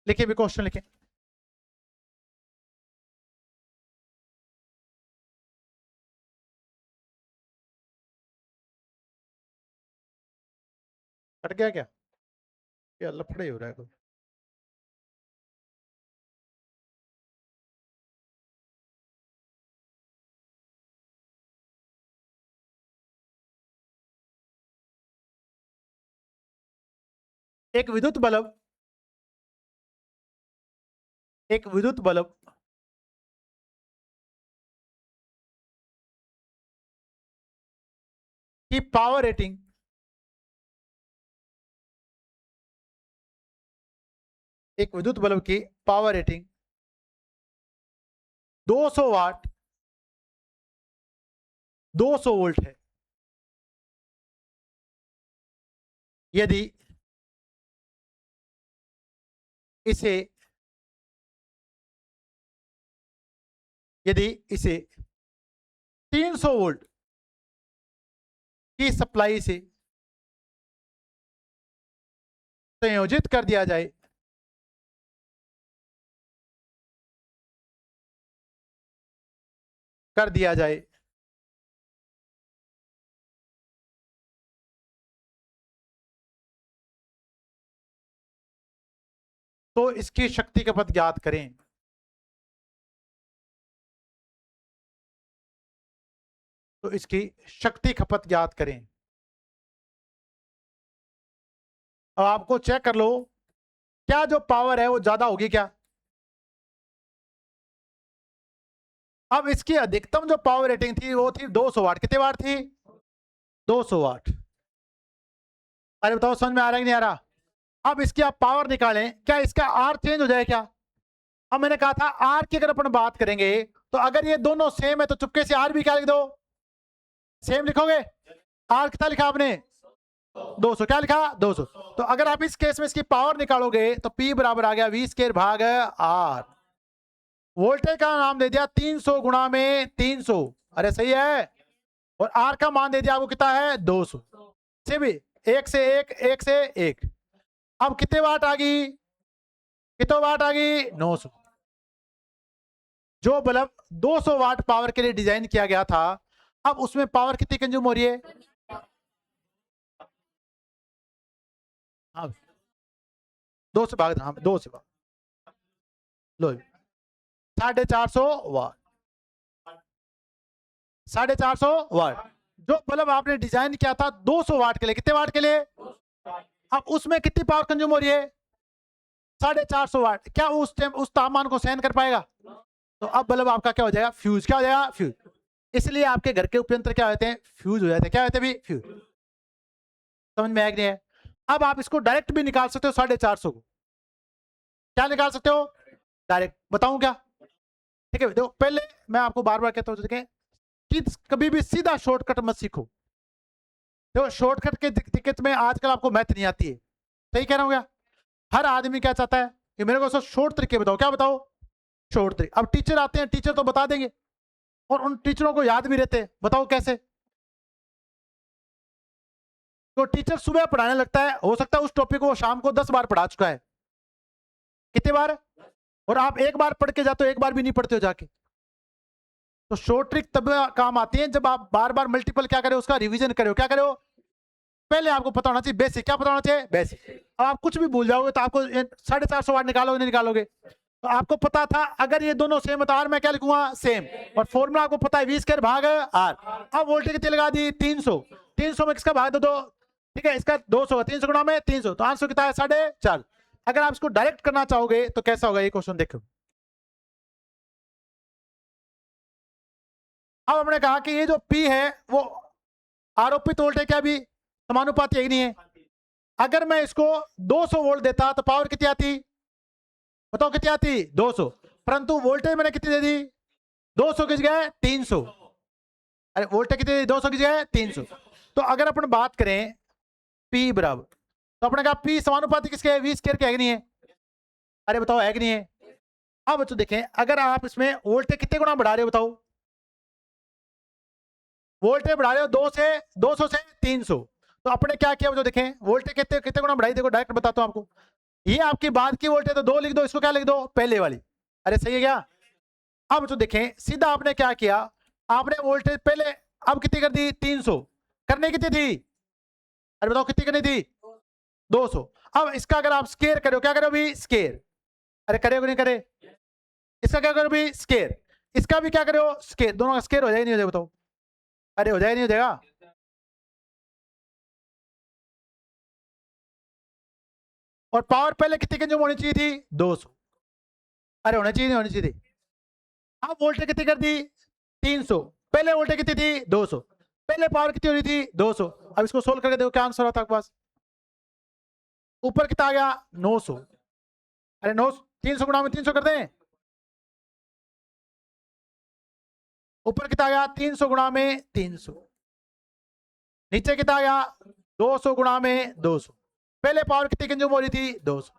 लिखिए भी क्वेश्चन लिखिए। कट गया क्या, क्या लफड़े हो रहा है कोई? एक विद्युत बल्ब, एक विद्युत बल्ब की पावर रेटिंग, एक विद्युत बल्ब की पावर रेटिंग 200 वाट 200 वोल्ट है। यदि इसे यदि इसे 300 वोल्ट की सप्लाई से संयोजित कर दिया जाए कर दिया जाए तो इसकी शक्ति खपत ज्ञात करें। तो इसकी शक्ति खपत ज्ञात करें। अब आपको चेक कर लो क्या, जो पावर है वो ज्यादा होगी क्या? अब इसकी अधिकतम जो पावर रेटिंग थी वो थी 200 वाट। कितने वाट थी? 200 वाट। अरे बताओ समझ में आ रहा है कि नहीं आ रहा? अब इसकी आप पावर निकालें, क्या इसका आर चेंज हो जाए क्या? अब मैंने कहा था आर की अगर अपन बात करेंगे तो अगर ये दोनों सेम है तो चुपके से आर भी क्या लिख दो? सेम लिखोगे। आर कितना लिखा आपने? 200। क्या लिखा? 200। तो अगर आप इस केस में इसकी पावर निकालोगे तो P बराबर आ गया V स्क्वायर भाग आर। वोल्टेज का नाम दे दिया 300 गुणा में 300। अरे सही है। और आर का मान दे दिया आपको कितना है? 200। से भी एक से एक से एक। अब कितने वाट आ गई? कितने वाट आ गई? 900। जो बल्ब 200 वाट पावर के लिए डिजाइन किया गया था, अब उसमें पावर कितनी कंज्यूम हो रही है? हाँ 2 से भाग, हाँ 2 से भाग लो 450 वाट। 450 वाट। जो बल्ब आपने डिजाइन किया था 200 वाट के लिए, कितने वाट के लिए? अब उसमें कितनी पावर कंज्यूम हो रही है? 450 वाट। क्या उस तापमान को सहन कर पाएगा? तो अब बल्ब आपका क्या हो जाएगा? फ्यूज। क्या हो जाएगा? फ्यूज। इसलिए आपके घर के उपयंत्र क्या होते हैं? फ्यूज हो जाते हैं। क्या होते हैं भी? फ्यूज। समझ में आया कि नहीं है? अब आप इसको डायरेक्ट भी निकाल सकते हो 450 को। क्या निकाल सकते हो? डायरेक्ट। बताऊं क्या? ठीक है देखो, पहले मैं आपको बार बार कहता हूं देखें कि कभी भी सीधा शॉर्टकट मत सीखो। देखो शॉर्टकट के दिक्कत में आजकल आपको मैथ नहीं आती है। सही कह रहा हूं क्या? हर आदमी क्या चाहता है कि मेरे को शॉर्ट तरीके बताओ। क्या बताओ? शॉर्ट तरीके। अब टीचर आते हैं, टीचर तो बता देंगे और उन टीचरों को याद भी रहते हैं। बताओ कैसे? तो टीचर सुबह पढ़ाने लगता है, हो सकता है उस टॉपिक को शाम को 10 बार पढ़ा चुका है। कितने बार? और आप एक बार पढ़ के जाते हो, एक बार भी नहीं पढ़ते हो जाके। तो शॉर्ट ट्रिक तब काम आती है जब आप बार बार मल्टीपल क्या करो, उसका रिवीजन करो। क्या करो? पहले आपको पता होना चाहिए बेसिक। क्या पता होना चाहिए? बेसिक। अब आप कुछ भी भूल जाओगे तो आपको 450 वाट निकालोगे नहीं निकालोगे। तो आपको पता था अगर ये दोनों सेम है तो आर मैं क्या लिखूंगा? सेम। और फॉर्मूला आपको पता है V स्क्वायर भाग आर। अब वोल्टेज कितनी लगा दी? 300। 300 में किसका भाग दो? ठीक है, इसका 200 का 300 गुणा में 300 तो आंसर कितना है? 4.5। अगर आप इसको डायरेक्ट करना चाहोगे तो कैसा होगा ये क्वेश्चन देखो। अब हमने कहा कि ये जो P है वो आरोपित वोल्टेज क्या भी समानुपाती है नहीं है? अगर मैं इसको 200 वोल्ट देता तो पावर कितनी आती? बताओ कितनी आती? 200। परंतु वोल्टेज मैंने कितनी दे दी? 200 की जगह 300। अरे वोल्टेज कितनी दी? 200 की जगह 300। तो अगर अपन बात करें P बराबर, तो अपने कहा P समानुपाती किसके है? V स्क्वायर के है कि नहीं है? अरे बताओ है कि नहीं है? अब बच्चों देखें, अगर आप इसमें वोल्टेज कितने गुना बढ़ा रहे हो बताओ? वोल्टेज बढ़ा रहे हो 200 से 300। तो अपने क्या किया बच्चों देखें, वोल्टेज कितने कितने गुना बढ़ाई? देखो डायरेक्ट बताता हूं आपको। ये आपकी बाद की वोल्टेज तो 2 लिख दो, इसको क्या लिख दो? पहले वाली। अरे सही है क्या? अब तो देखें सीधा आपने क्या किया, आपने वोल्टेज पहले अब कितनी कर दी? 300। करने कितनी थी? अरे बताओ कितनी करनी थी? 200। अब इसका अगर आप स्केयर करो, क्या करो भी? स्केयर। अरे करेगा नहीं करे? इसका क्या करो भी? स्केयर। इसका भी क्या करो? स्केयर। दोनों का स्केयर हो जाएगा नहीं हो जाएगा? बताओ। अरे हो जाएगा नहीं हो जाएगा? और पावर पहले कितनी कंज्यूम होनी चाहिए थी? 200। अरे होना चाहिए नहीं होनी चाहिए थी? अब वोल्टेज कितनी कर दी? 300। पहले वोल्टेज कितनी थी? 200। पहले पावर कितनी हो रही थी? 200। अब इसको सोल्व करके देखो क्या आंसर आता है आपके पास। ऊपर कितना आ गया? 900। अरे 900 300 गुणा में 300 कर दें। ऊपर कितना आ गया? 300 गुणा में 300। नीचे कितना आ गया? 200 गुणा में 200। पहले पावर कितनी कंज्यूम हो रही थी? 200।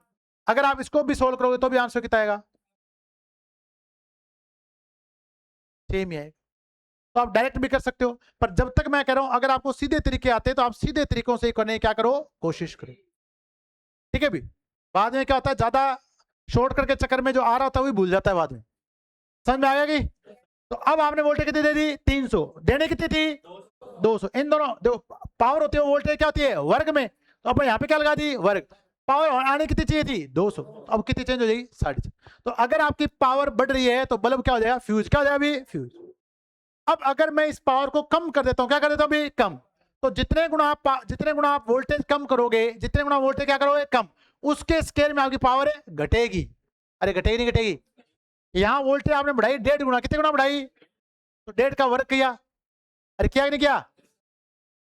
अगर आप इसको भी सोल्व करोगे तो भी आंसर कितना आएगा? सेम ही आएगा। तो आप डायरेक्ट भी कर सकते हो, पर जब तक मैं कह रहा हूं अगर आपको सीधे तरीके आते हैं तो आप सीधे तरीकों से करने क्या करो? कोशिश करो। ठीक है भी? बाद में क्या होता है, ज्यादा शॉर्टकट के चक्कर में जो आ रहा था वही भूल जाता है बाद में। समझ में आएगा कि? तो अब आपने वोल्टेज कितनी दे दी? 300। देने कितनी थी? 200। इन दोनों देखो पावर होती है, वोल्टेज क्या होती है? वर्ग में। तो अपन यहाँ पे क्या लगा दी? वर्ग। पावर आने कितनी चाहिए थी? 200। अब कितनी चेंज हो जाएगी? 4.5। तो अगर आपकी पावर बढ़ रही है तो बल्ब क्या हो जाएगा? फ्यूज। क्या हो जाएगा अभी? फ्यूज। अब अगर मैं इस पावर को कम कर देता हूं, क्या कर देता हूं अभी? कम। तो जितने गुना आप वोल्टेज कम करोगे, जितने गुना वोल्टेज क्या करोगे? कम, उसके स्केल में आपकी पावर घटेगी। अरे घटेगी नहीं घटेगी? यहां वोल्टेज आपने बढ़ाई 1.5 गुना। कितने गुना बढ़ाई? तो 1.5 का वर्ग किया, अरे किया कि नहीं किया,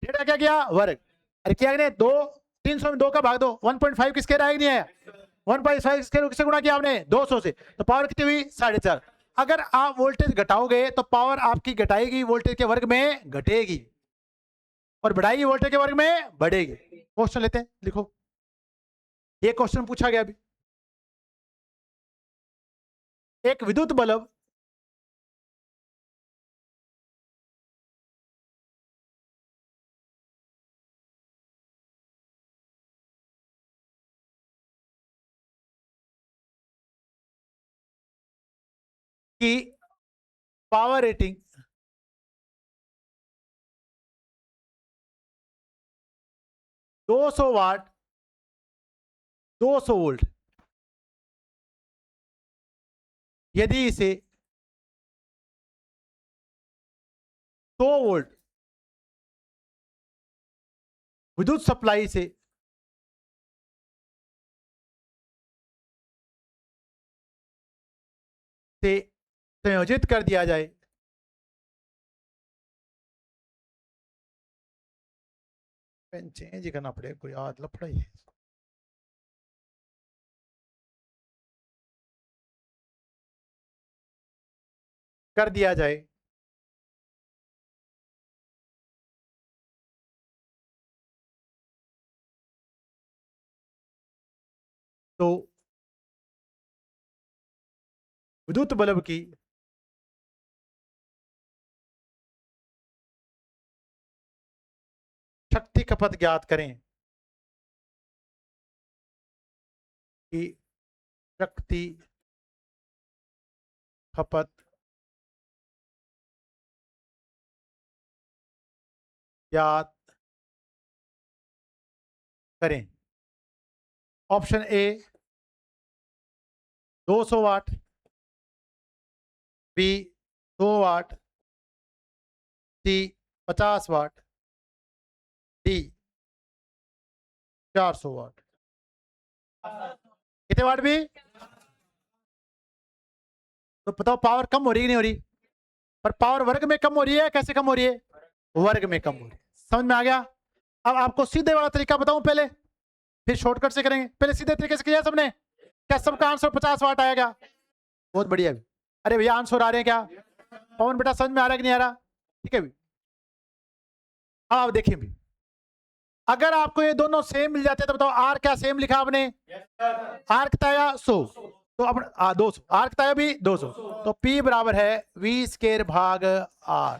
1.5 का क्या किया वर्ग, अरे किया कि नहीं, 2 300 में 2 का भाग दो, 1.5 किसके आया नहीं आया, 1.5 किससे गुणा किया आपने 200 से, तो पावर कितनी हुई 4.5। अगर आप वोल्टेज घटाओगे तो पावर आपकी घटाएगी वोल्टेज के वर्ग में घटेगी, और बढ़ाएगी वोल्टेज के वर्ग में बढ़ेगी। क्वेश्चन लेते हैं, लिखो, ये क्वेश्चन पूछा गया अभी। एक विद्युत बल्ब की पावर रेटिंग 200 वाट 200 वोल्ट, यदि इसे 100 वोल्ट विद्युत सप्लाई से संयोजित कर दिया जाए, पेन चेंज करना पड़ेगा, कोई याद लफड़ा ही है। कर दिया जाए तो विद्युत बल्ब की शक्ति खपत ज्ञात करें, कि शक्ति खपत ज्ञात करें। Option a 200 watt, b 100 watt, c 50 watt, d 400 watt. कितने वाट भी, तो बताओ पावर कम हो रही है नहीं हो रही, पर पावर वर्ग में कम हो रही है, कैसे कम हो रही है, वर्ग में कम हो रही है। समझ में आ गया। अब आपको सीधे वाला तरीका बताऊं पहले, फिर शॉर्टकट से करेंगे। पहले सीधे तरीके से किया सबने, क्या सबका आंसर 50 वाट आया क्या, बहुत बढ़िया। अरे भैया आंसर आ रहे हैं क्या, पवन बेटा समझ में आ रहा है कि नहीं आ रहा, ठीक है। अब आप देखिए भी, अगर आपको ये दोनों सेम मिल जाते हैं तो बताओ आर क्या सेम लिखा आपने, आर कितना आया 100, तो अपन 200, आर कितना आया भी 200, तो P बराबर है V स्क्वायर भाग R।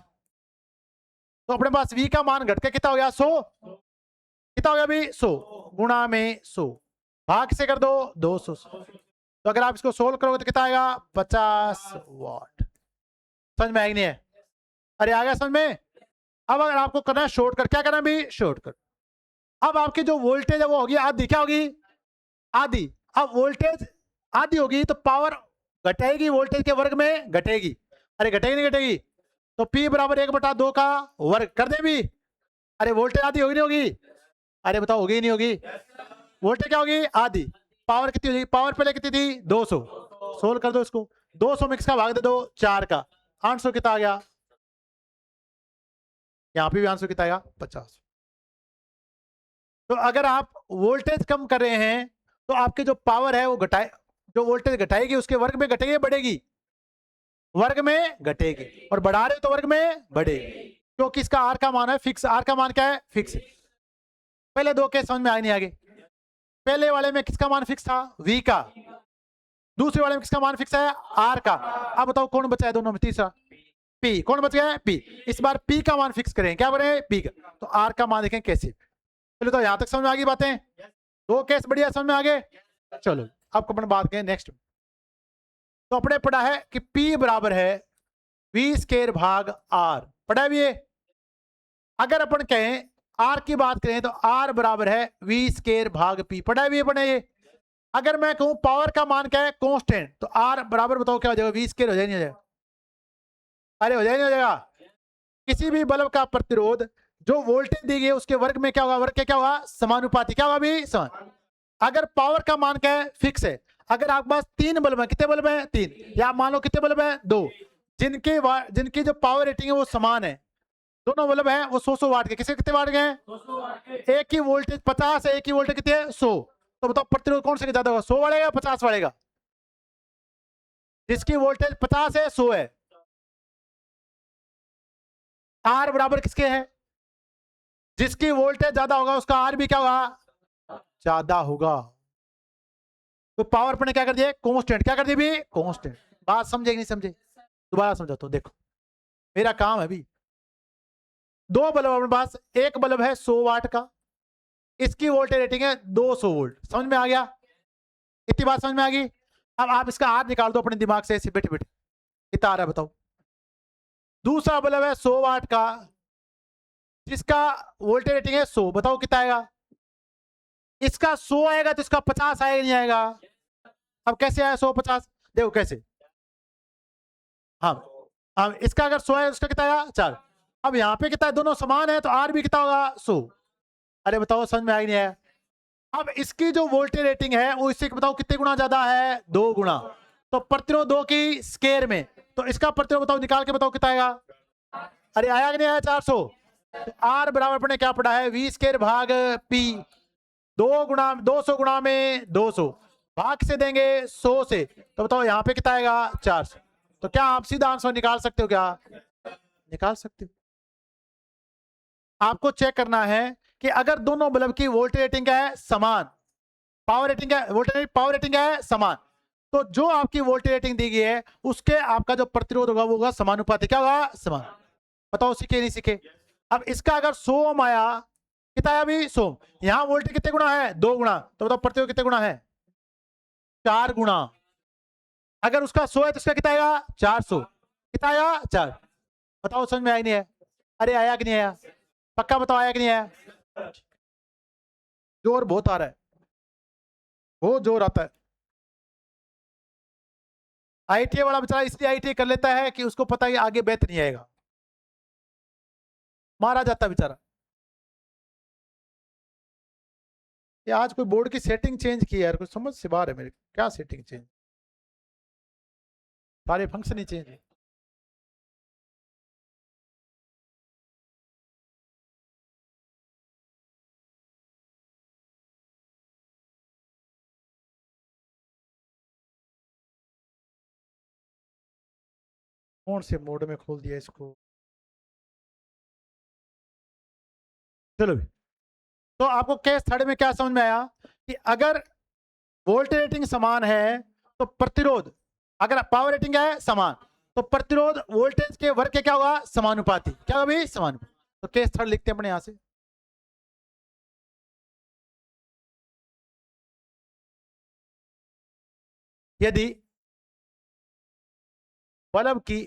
तो अपने पास V का मान घट के कितना हो गया 100, कितना हो गया भी 100 गुणा में 100, भाग से कर दो 200, तो अगर आप इसको सोल्व करोगे तो कितना आएगा 50 वाट। समझ में आएगी नहीं है, अरे आ गया समझ में। अब अगर आपको करना है शॉर्टकट, क्या करना है भी शॉर्टकट। अब आपकी जो वोल्टेज है वो होगी आधी, क्या होगी आधी। अब वोल्टेज आधी होगी तो पावर घटेगी वोल्टेज के वर्ग में घटेगी, अरे घटेगी नहीं घटेगी, तो P बराबर 1/2 का वर्ग कर दे भी। अरे वोल्टेज आधी होगी नहीं होगी, अरे बताओ होगी नहीं होगी, वोल्टेज क्या होगी आधी, पावर कितनी होगी, पावर पहले कितनी थी 200, सोल्व कर दो इसको, 200 में किसका भाग दे दो 4 का, आंसर कितना आ गया, यहां पे भी आंसर कितना आएगा 50। तो अगर आप वोल्टेज कम कर रहे हैं तो आपकी जो पावर है वो घटाए, जो वोल्टेज घटाएगी उसके वर्ग में घटेगी बढ़ेगी, वर्ग में घटेगी, और बढ़ा रहे तो वर्ग में बढ़ेगी, क्योंकि इसका आर का मान है फिक्स, आर का मान क्या है फिक्स। पहले दो केस समझ में आए नहीं आगे, पहले वाले में किसका मान फिक्स था V का, दूसरे वाले में किसका मान फिक्स है R का। अब बताओ कौन बचा है दोनों में, तीसरा P, कौन बच गया है P। इस बार P का मान फिक्स करें, क्या बने P का, तो R का मान देखें कैसे। चलो तो यहां तक समझ में आ गई बातें, दो केस बढ़िया समझ में आ गए। चलो अब अपन बात करें नेक्स्ट। तो अपने पढ़ा है कि P बराबर है V स्क्वायर भाग R, पढ़ा है भी ये। अगर अपन कहें R की बात करें तो R बराबर है V स्क्वायर भाग P, पढ़ा है भी ये, पढ़ा ये। अगर मैं कहूं पावर का मान क्या है कांस्टेंट, तो R बराबर बताओ क्या हो जाएगा, V स्क्वायर हो जाए नहीं हो जाएगा, अरे हो जाए नहीं हो जाएगा। किसी भी बल्ब का प्रतिरोध जो वोल्टेज दी गई है उसके वर्ग में क्या होगा, वर्ग क्या होगा समानुपाती, क्या होगा भी समान। अगर पावर का मान क्या है फिक्स है, अगर आपके पास 3 बल्ब है, कितने बल्ब है 3, या मान लो कितने बल्ब है 2, जिनकी जो पावर रेटिंग है वो समान है, दोनों बल्ब है वो 100 वाट के, किसके कितने वाट के हैं? एक ही वोल्टेज 50 है, एक ही वोल्टेज कितने है 100। तो बताओ प्रतिरोध कौन से ज्यादा होगा, 100 वालेगा या 50 वालेगा? जिसकी वोल्टेज 50 है 100 है। आर बराबर किसके है? जिसकी वोल्टेज ज्यादा होगा उसका आर भी क्या होगा? ज्यादा होगा। तो पावर पर ने क्या कर दिया, कांस्टेंट, क्या कर दिया भी, कांस्टेंट। बात समझे कि नहीं समझे? दोबारा समझाता हूं, देखो मेरा काम है अभी। दो बल्ब अपने पास, एक बल्ब है 100 वाट का, इसकी वोल्टेज रेटिंग है 200 वोल्ट। समझ में आ गया? इतनी बात समझ में आ गई? अब आप इसका आर निकाल दो अपने दिमाग से, ऐसे बैठे बैठे कितना आ रहा है बताओ। दूसरा बल्ब है 100 वाट का, जिसका वोल्टेज रेटिंग है 100, बताओ कितना आएगा? इसका 100 आएगा तो इसका 50 आएगा नहीं आएगा? अब कैसे आया 100 50? देखो कैसे। हाँ हाँ, इसका अगर 100 है उसका कितना आएगा 4। अब यहाँ पे कितना है, दोनों समान है तो आर भी कितना होगा 100। अरे बताओ समझ में आया नहीं आया? अब इसकी जो वोल्टेज रेटिंग है वो इससे बताओ कितने गुना ज्यादा है, 2 गुना। तो प्रतिरोध 2 की स्केयर में, तो इसका प्रतिरोध बताओ, निकाल के बताओ कितना आएगा? अरे आया कि नहीं आया 400? तो आर बराबर अपने क्या पड़ा है, वी स्केयर भाग पी। 200 गुना में 200, भाग से देंगे 100 से, तो बताओ यहाँ पे कितना आएगा 400। तो क्या आप सीधा आंसर निकाल सकते हो क्या? निकाल सकते हो। आपको चेक करना है कि अगर दोनों बल्ब की वोल्टेज रेटिंग क्या है, समान, पावर रेटिंग है, वोल्टेज पावर रेटिंग है समान, तो जो आपकी वोल्टेज रेटिंग दी गई है उसके आपका जो प्रतिरोध होगा वो होगा समानुपाती। क्या होगा? समान। बताओ सीखे नहीं सीखे? अब इसका अगर 100 ओम आया, कितना आया अभी 100, यहां वोल्टेज कितने गुना है, 2 गुना, तो बताओ प्रतिरोध कितने गुना है, 4 गुना। अगर उसका 100 है तो इसका कितना आएगा 400, कितना आया 4। बताओ समझ में आया नहीं है? अरे आया कि नहीं आया? पक्का बताओ आया कि नहीं आया? जोर बहुत आ रहा है, बहुत जोर आता है। आईटीआई वाला बेचारा इसलिए आईटीआई कर लेता है कि उसको पता है आगे बेहतर नहीं आएगा, मारा जाता बेचारा। ये आज कोई बोर्ड की सेटिंग चेंज की है यार, कुछ समझ से बाहर है मेरे, क्या सेटिंग चेंज, सारे फंक्शन ही चेंज है। कौन से मोड में खोल दिया इसको? चलो भी। तो आपको केस थर्ड में क्या समझ में आया कि अगर वोल्टेज रेटिंग समान है तो प्रतिरोध, अगर पावर रेटिंग है समान, तो प्रतिरोध वोल्टेज के वर्ग के क्या होगा, समानुपाती। क्या होगा भाई? समानुपाती। तो केस थर्ड लिखते हैं अपने यहां से। यदि बल्ब की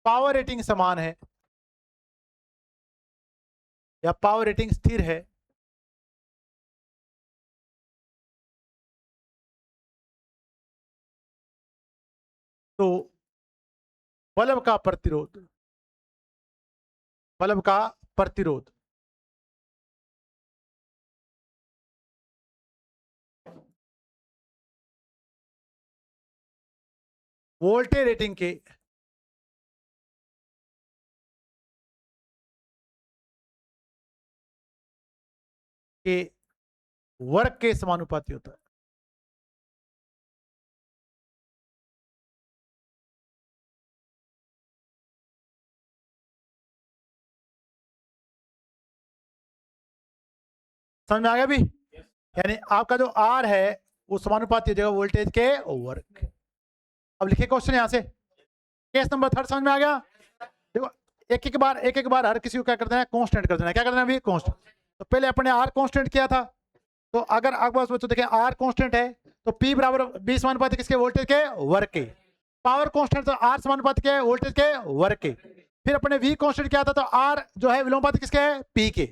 पावर रेटिंग समान है या पावर रेटिंग स्थिर है, तो बल्ब का प्रतिरोध, बल्ब का प्रतिरोध वोल्टेज रेटिंग के वर्ग के समानुपाती होता है। समझ में आ गया भी? यानी आपका जो आर है वो समानुपाती हो जाएगा वोल्टेज के वर्ग। अब लिखिए क्वेश्चन यहां से, केस नंबर थर्ड समझ में आ गया? देखो एक एक बार हर किसी को क्या कर देना है, कांस्टेंट कर देना है। क्या करना है अभी? कांस्टेंट। तो पहले अपने आर कांस्टेंट किया था, तो अगर आपके पास बच्चों देखें आर कांस्टेंट है तो पी बराबर बी समानुपाती किसके, वोल्टेज के वर्ग के। पावर कांस्टेंट तो आर समानुपाती के वोल्टेज के वर्ग के। फिर अपने वी कांस्टेंट किया था तो आर जो है विलोमानुपाती किसके है, पी के।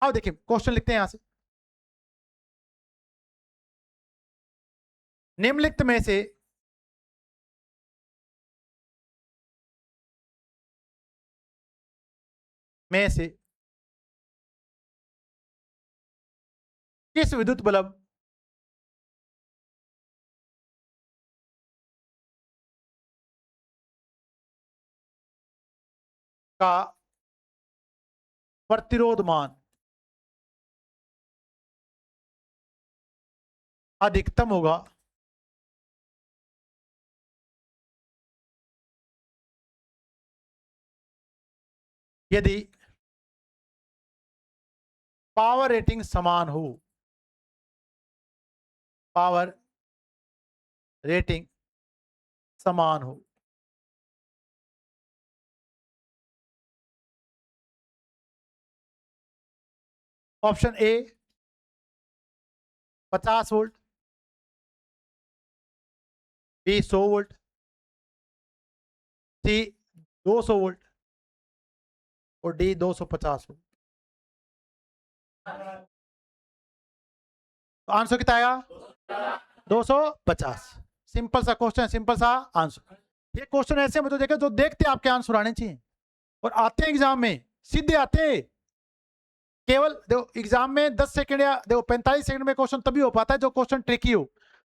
अब देखिए क्वेश्चन लिखते हैं यहां से, निम्नलिखित में से किस विद्युत बल्ब का प्रतिरोध मान अधिकतम होगा यदि पावर रेटिंग समान हो। पावर रेटिंग समान हो। Option a 50 volt, b 100 volt, c 200 volt और डी 250 वोल्ट। तो आंसर कितना आएगा? 250। सिंपल सा क्वेश्चन, सिंपल सा आंसर। ये क्वेश्चन ऐसे मतलब देखे जो देखते आपके आंसर आने चाहिए और आते हैं एग्जाम में, सीधे आते हैं। केवल देखो एग्जाम में 10 सेकंड या देखो 45 सेकंड में क्वेश्चन तभी हो पाता है जो क्वेश्चन ट्रिकी हो,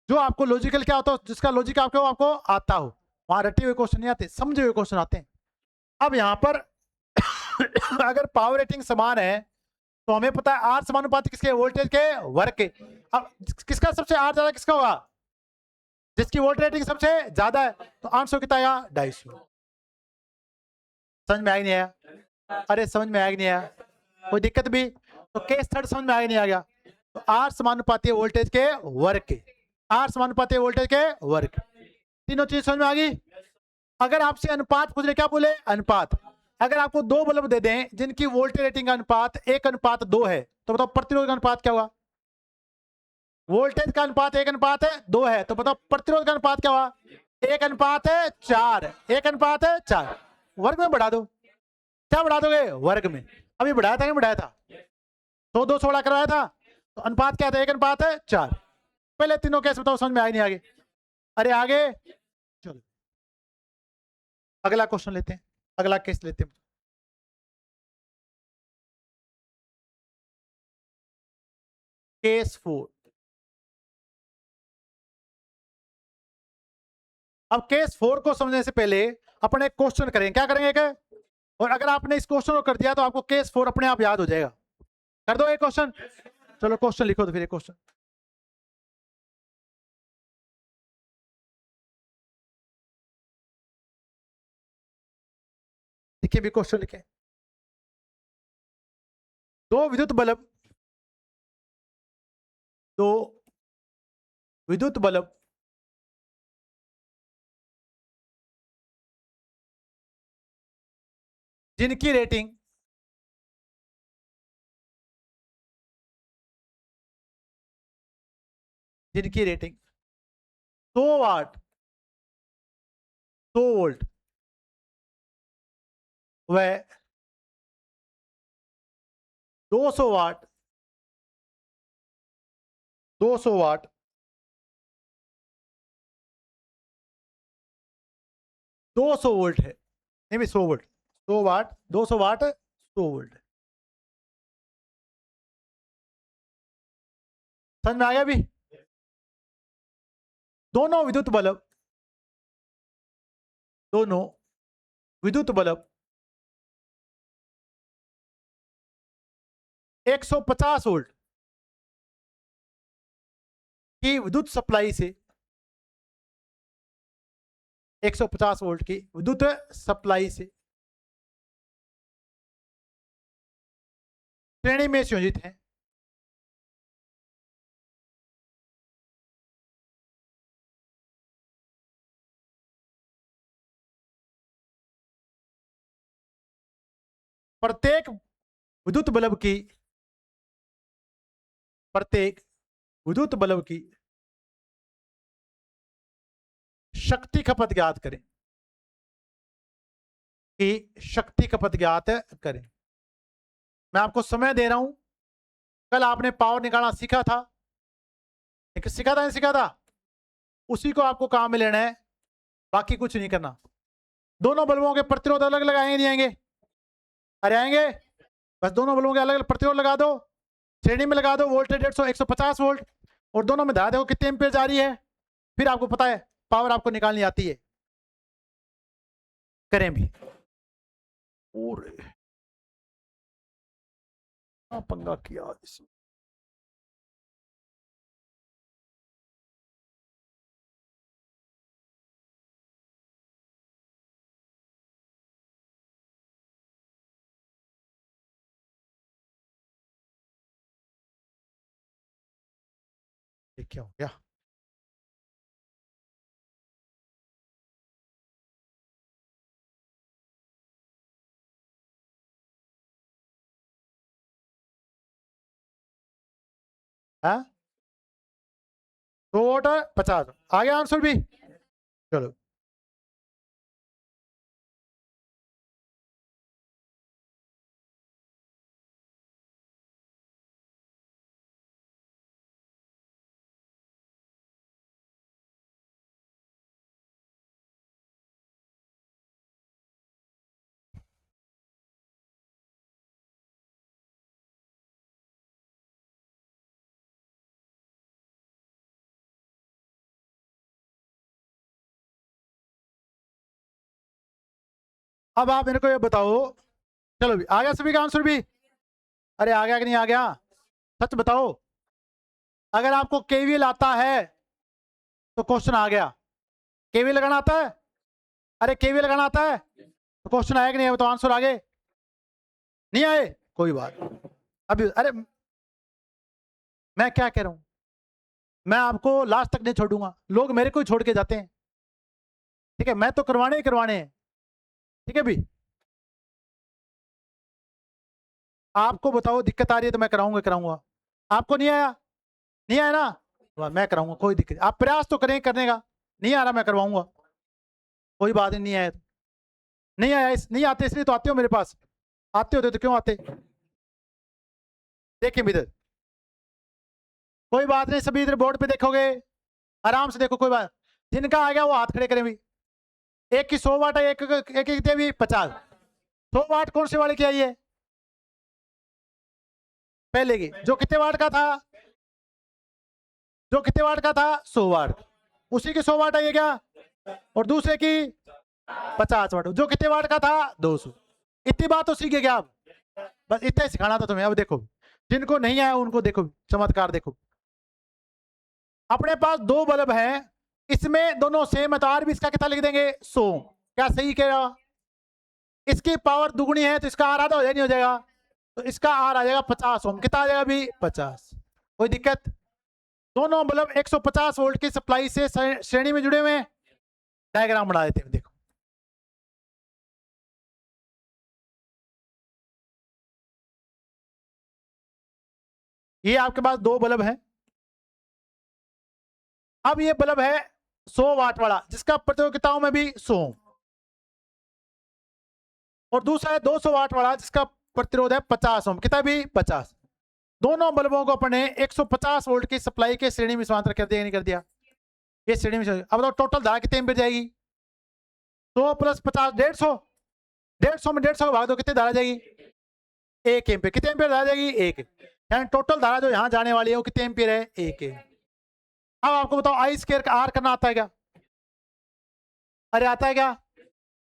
जो आपको लॉजिकल क्या होता है, जिसका लॉजिक आपको आता हो। वहां रटे हुए क्वेश्चन नहीं आते, समझे हुए क्वेश्चन आते हैं। अब यहां पर अगर पावर रेटिंग समान है तो हमें पता है आर समानुपाती किसके? वोल्टेज के वर्ग के। अब किसका सबसे आर ज्यादा किसका होगा? जिसकी वोल्ट रेटिंग सबसे ज्यादा है। तो आंसर कितना आया? 250। समझ में आया नहीं आया? अरे समझ में आया नहीं आया? कोई दिक्कत भी? तो केस थर्ड समझ में आया नहीं आ गया? तो आर समानुपाती वोल्टेज के वर्ग के, आर समानुपाती वोल्टेज के वर्ग। तीनों चीज समझ में आ गई? अगर आपसे अनुपात पूछ रहे, क्या बोले? अनुपात। अगर आपको दो बल्ब दे दें जिनकी वोल्टेज रेटिंग का अनुपात 1:2 है, तो बताओ प्रतिरोध का अनुपात क्या हुआ? वोल्टेज का अनुपात 1:2 है, तो बताओ प्रतिरोध का अनुपात क्या हुआ? 1:4। 1:4। वर्ग में बढ़ा दो। क्या बढ़ा दोगे? वर्ग में। अभी बढ़ाया था नहीं बढ़ाया था? 100-200 करवाया था, तो अनुपात क्या था? 1:4। पहले तीनों केस बताओ, समझ में आए नहीं? आगे अरे आगे चलो अगला क्वेश्चन लेते हैं, अगला केस लेते हैं। केस 4। अब केस 4 को समझने से पहले अपन एक क्वेश्चन करेंगे। क्या करेंगे? क्या? और अगर आपने इस क्वेश्चन को कर दिया तो आपको केस 4 अपने आप याद हो जाएगा। कर दो एक क्वेश्चन। चलो क्वेश्चन लिखो तो फिर एक क्वेश्चन लिखे, भी क्वेश्चन लिखे। दो विद्युत बल्ब, दो विद्युत बल्ब जिनकी रेटिंग जिनकी रेटिंग 100 वाट 100 वोल्ट व 200 वाट 200 वाट 200 वोल्ट है, नहीं भी 100 वोल्ट, 100 वाट 200 वाट 100 वोल्ट। समझ में आ गया? भी दोनों विद्युत बल्ब 150 वोल्ट की विद्युत सप्लाई से 150 वोल्ट की विद्युत सप्लाई से श्रेणी में संयोजित है। प्रत्येक विद्युत बल्ब की शक्ति खपत ज्ञात करें, शक्ति खपत ज्ञात करें। मैं आपको समय दे रहा हूं। कल आपने पावर निकालना सीखा था, सीखा था नहीं सीखा था? उसी को आपको काम में लेना है, बाकी कुछ नहीं करना। दोनों बल्बों के प्रतिरोध अलग अलग आएंगे नहीं आएंगे? अरे आएंगे। बस दोनों बल्बों के अलग अलग प्रतिरोध लगा दो, श्रेणी में लगा दो, वोल्टेज 150 वोल्ट, और दोनों में धारा देखो कितने एम्पीयर जा रही है, फिर आपको पता है पावर आपको निकालनी आती है। करें भी। और पंगा किया इसमें। ये क्या हो गया? हाँ, तो वोट 50 आ गया आंसर भी। चलो, अब आप मेरे को ये बताओ। चलो भी आ गया सभी का आंसर भी। अरे आ गया कि नहीं आ गया? सच बताओ, अगर आपको केवीएल आता है तो क्वेश्चन आ गया। केवीएल लगाना आता है? अरे केवीएल लगाना आता है तो क्वेश्चन आया कि नहीं? बताओ, आंसर आगे नहीं आए, कोई बात। अभी अरे मैं क्या कह रहा हूं, मैं आपको लास्ट तक नहीं छोड़ूंगा, लोग मेरे को ही छोड़ के जाते हैं। ठीक है, मैं तो करवाने ही करवाने हैं। ठीक है भी, आपको बताओ दिक्कत आ रही है तो मैं कराऊंगा कराऊंगा। आपको नहीं आया? नहीं आया ना? मैं कराऊंगा, कोई दिक्कत। आप प्रयास तो करें करने का। नहीं आ रहा, मैं करवाऊंगा, कोई बात नहीं। नहीं आया तो नहीं आया, नहीं आते इसलिए तो आते हो मेरे पास। आते होते तो क्यों आते? देखिए इधर, कोई बात नहीं, सभी इधर बोर्ड पे देखोगे, आराम से देखो, कोई बात। जिनका आ गया वो हाथ खड़े करें भी। एक की 100 वाट है, एक एक कितने भी 50। 100 वाट कौन से वाले की आई है? पहले की जो कितने वाट का था? जो कितने वाट का था? 100 वाट। उसी की 100 वाट आई है क्या? और दूसरे की 50 वाट, जो कितने वाट का था? 200। इतनी बात तो सीखे क्या आप? बस इतना ही सिखाना था तुम्हें। अब देखो, जिनको नहीं आया उनको देखो चमत्कार देखो। अपने पास दो बल्ब हैं, इसमें दोनों सेम है तो आर भी इसका कितना लिख देंगे? 100। क्या सही कह रहा? इसकी पावर दुगनी है तो इसका आर आधा हो जाए, नहीं हो जाएगा? तो इसका आर आ जाएगा 50 ओम। कितना आ जाएगा अभी? 50। कोई दिक्कत? दोनों बल्ब 150 वोल्ट की सप्लाई से श्रेणी में जुड़े हुए हैं। डायग्राम बना देते हैं, देखो। ये आपके पास दो बल्ब है। अब ये बल्ब है 100 वाट वाला, जिसका प्रतिरोध कितना ओम है भी? 100। और दूसरा है 200 वाट वाला, जिसका प्रतिरोध है 50 ओम। कितना भी? 50। दोनों बल्बों को अपने 150 वोल्ट की सप्लाई के श्रेणी में समांतर कर दिया, नहीं कर दिया? ये श्रेणी में। अब बताओ टोटल धारा कितने एम्पीयर जाएगी? 100 प्लस 50 150। 150 में 150 को भाग दो, कितनी धारा जाएगी? 1 एम्पीयर। कितने एम्पीयर धारा जाएगी? 1। यानी टोटल धारा जो यहाँ जाने वाली है वो कितने एम्पीयर है? 1 है। अब आपको बताओ आई स्क्वायर का आर करना आता है क्या? अरे आता है क्या?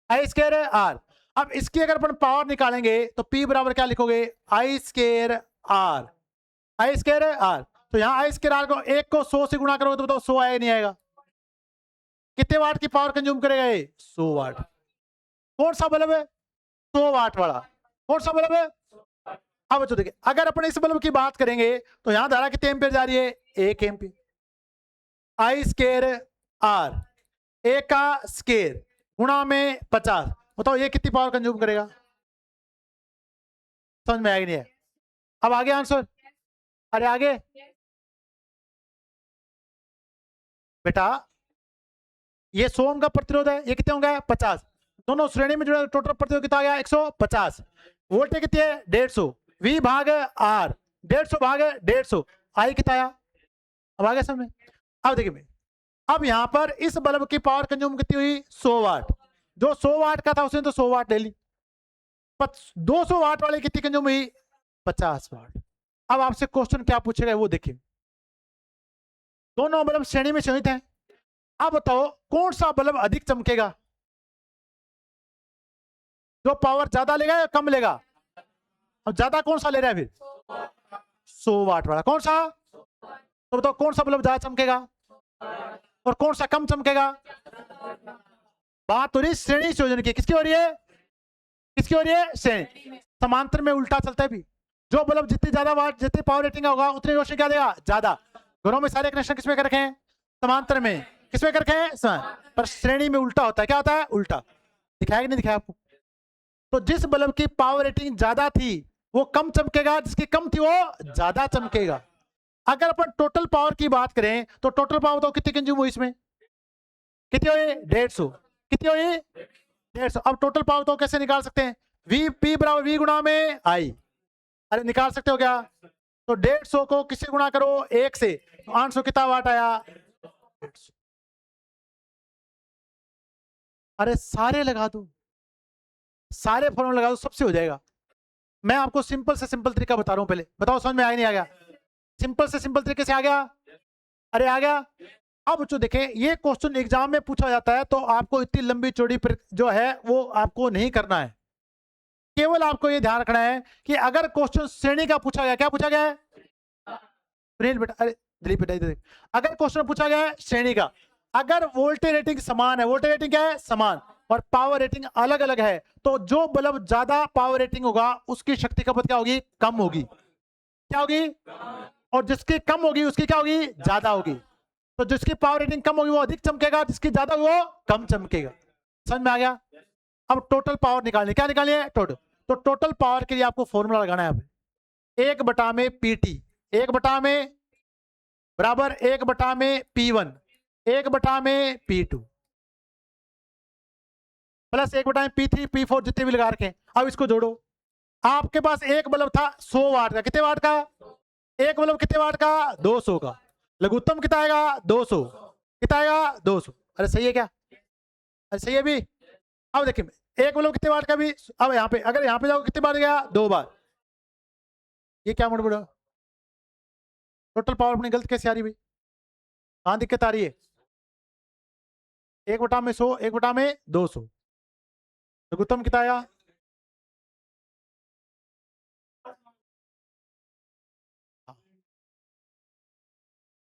आई स्क्वायर है आर। अब इसकी अगर अपन पावर निकालेंगे तो पी बराबर क्या लिखोगे? आई स्क्वायर आर। आई स्क्वायर है आर, तो यहाँ आई स्क्वायर आर को 1 को 100 से गुणा करोगे तो बताओ 100 आएगा नहीं आएगा? कितने वाट की पावर कंज्यूम करेगा ये? 100 वाट। कौन सा बल्ब है? 100 वाट वाला। कौन सा बल्ब है? अब बच्चों देखिए, अगर अपन इस बल्ब की बात करेंगे तो यहां धारा कितने एम्पीयर जा रही है? 1 एम्पीयर। आई स्केयर आर, ए का स्केयर गुणा में 50। बताओ ये कितनी पावर कंज्यूम करेगा? समझ में आएगी नहीं है? अब आगे आंसर। अरे आगे बेटा, ये 100 ओम का प्रतिरोध है, ये कितने होंगे? 50। दोनों श्रेणी में जुड़े, टोटल प्रतिरोध कितना आ गया? 150। वोल्टेज कितनी है? 150। वी भाग आर, 150 भाग 150, आई कितना आया? अब आ गया समझ? अब देखिए, अब यहां पर इस बल्ब की पावर कंज्यूम कितनी हुई? 100 वाट। जो 100 वाट का था उसने तो 100 वाट ले ली। 200 वाट वाले कितनी कंज्यूम हुई? 50 वाट। अब आपसे क्वेश्चन क्या पूछेगा वो देखिए। दोनों बल्ब श्रेणी में संयुक्त हैं। अब बताओ कौन सा बल्ब अधिक चमकेगा? जो पावर ज्यादा लेगा या कम लेगा? अब ज्यादा कौन सा ले रहा है फिर? 100 वाट वाला। कौन सा? तो बताओ कौन सा बल्ब ज्यादा चमकेगा और कौन सा कम चमकेगा? बात हो रही श्रेणी संयोजन की। किसकी हो रही है? किसकी हो रही है? श्रेणी। समांतर में उल्टा चलता है भी। जो बल्ब जितनी ज्यादा वाट, जितनी पावर रेटिंग होगा, उतनी रोशनी क्या देगा? ज्यादा। घरों में सारे कनेक्शन किसमें कर रखे हैं? समांतर में। किसमें कर रखे हैं? पर श्रेणी में उल्टा होता है। क्या होता है? उल्टा। दिखाया कि नहीं दिखाया आपको? तो जिस बल्ब की पावर रेटिंग ज्यादा थी वो कम चमकेगा, जिसकी कम थी वो ज्यादा चमकेगा। अगर अपन टोटल पावर की बात करें तो टोटल पावर तो कितनी कंज्यूम हुई इसमें? कितनी हुई? 150। कितनी हुई? 150। अब टोटल पावर तो कैसे निकाल सकते हैं? वी पी बराबर वी गुणा में आई। अरे निकाल सकते हो क्या? तो 150 को किससे गुणा करो? 1 से। तो 800 कितना वाट आया? 150। अरे सारे लगा दो, सारे फॉर्मूला लगा दो, सबसे हो जाएगा। मैं आपको सिंपल से सिंपल तरीका बता रहा हूं, पहले बताओ समझ में आया नहीं आ गया? सिंपल से सिंपल तरीके से आ गया? अरे आ गया। अब बच्चों देखें, ये क्वेश्चन एग्जाम में पूछा जाता है तो आपको इतनी लंबी चौड़ी जो है वो आपको नहीं करना है। केवल आपको ये ध्यान रखना है कि अगर क्वेश्चन श्रेणी का पूछा गया, क्या पूछा गया है? बेटा, अरे दिलीप बेटा इधर देख। अगर क्वेश्चन पूछा गया है श्रेणी का, अगर वोल्टेज रेटिंग समान है, वोल्टेज रेटिंग क्या है? समान, और पावर रेटिंग अलग अलग है, तो जो बल्ब ज्यादा पावर रेटिंग होगा उसकी शक्ति खपत क्या होगी? कम होगी। क्या होगी? और जिसकी कम होगी उसकी क्या होगी? ज्यादा होगी। तो जिसकी पावर रेटिंग कम होगी वो अधिक चमकेगा, जिसकी ज्यादा होगी वो कम चमकेगा। समझ में आ गया? अब टोटल पावर निकालनी, क्या निकालनी है? टोटल। तो टोटल पावर के लिए आपको फॉर्मूला लगाना है। 1/पीटी, 1/में बराबर 1/में P1, 1/P2 plus 1/में P3 P4 जितने भी लगा रखे। अब इसको जोड़ो। आपके पास एक बल्ब था 100 वाट का। कितने वाट का? एक बल्ब कितने वाट का? 200 का। लघुत्तम कितना आएगा? 200। कितना आएगा? 200। अरे सही है क्या? अरे सही है भी। अब देखिए एक बल्ब कितने वाट का भी। अब यहाँ पे अगर यहाँ पे जाओ कितनी बार गया? 2 बार। ये क्या मोड़ बोला? टोटल पावर अपनी गलत कैसे आ रही भाई? कहाँ दिक्कत आ रही है? 1/100, 1/200। लघुत्तम कितना आया?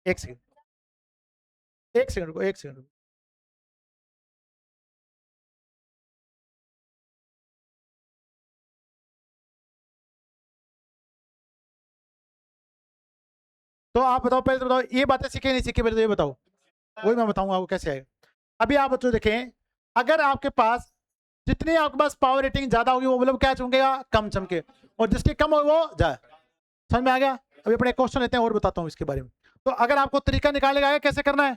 एक सेकंड, एक सेकंड को, एक सेकंड। तो आप बताओ, पहले तो बताओ ये बातें सीखे नहीं सीखे, पहले तो ये बताओ। वही मैं बताऊंगा आपको कैसे आएगा। अभी आप बच्चों देखें, अगर आपके पास जितनी आपके पास पावर रेटिंग ज्यादा होगी वो बल्ब क्या चमकेगा? कम चमके, और जिसकी कम होगी वो जाए। समझ में आ गया? अभी अपने क्वेश्चन लेते हैं और बताता हूँ इसके बारे में। तो अगर आपको तरीका निकालेगा आया कैसे करना है।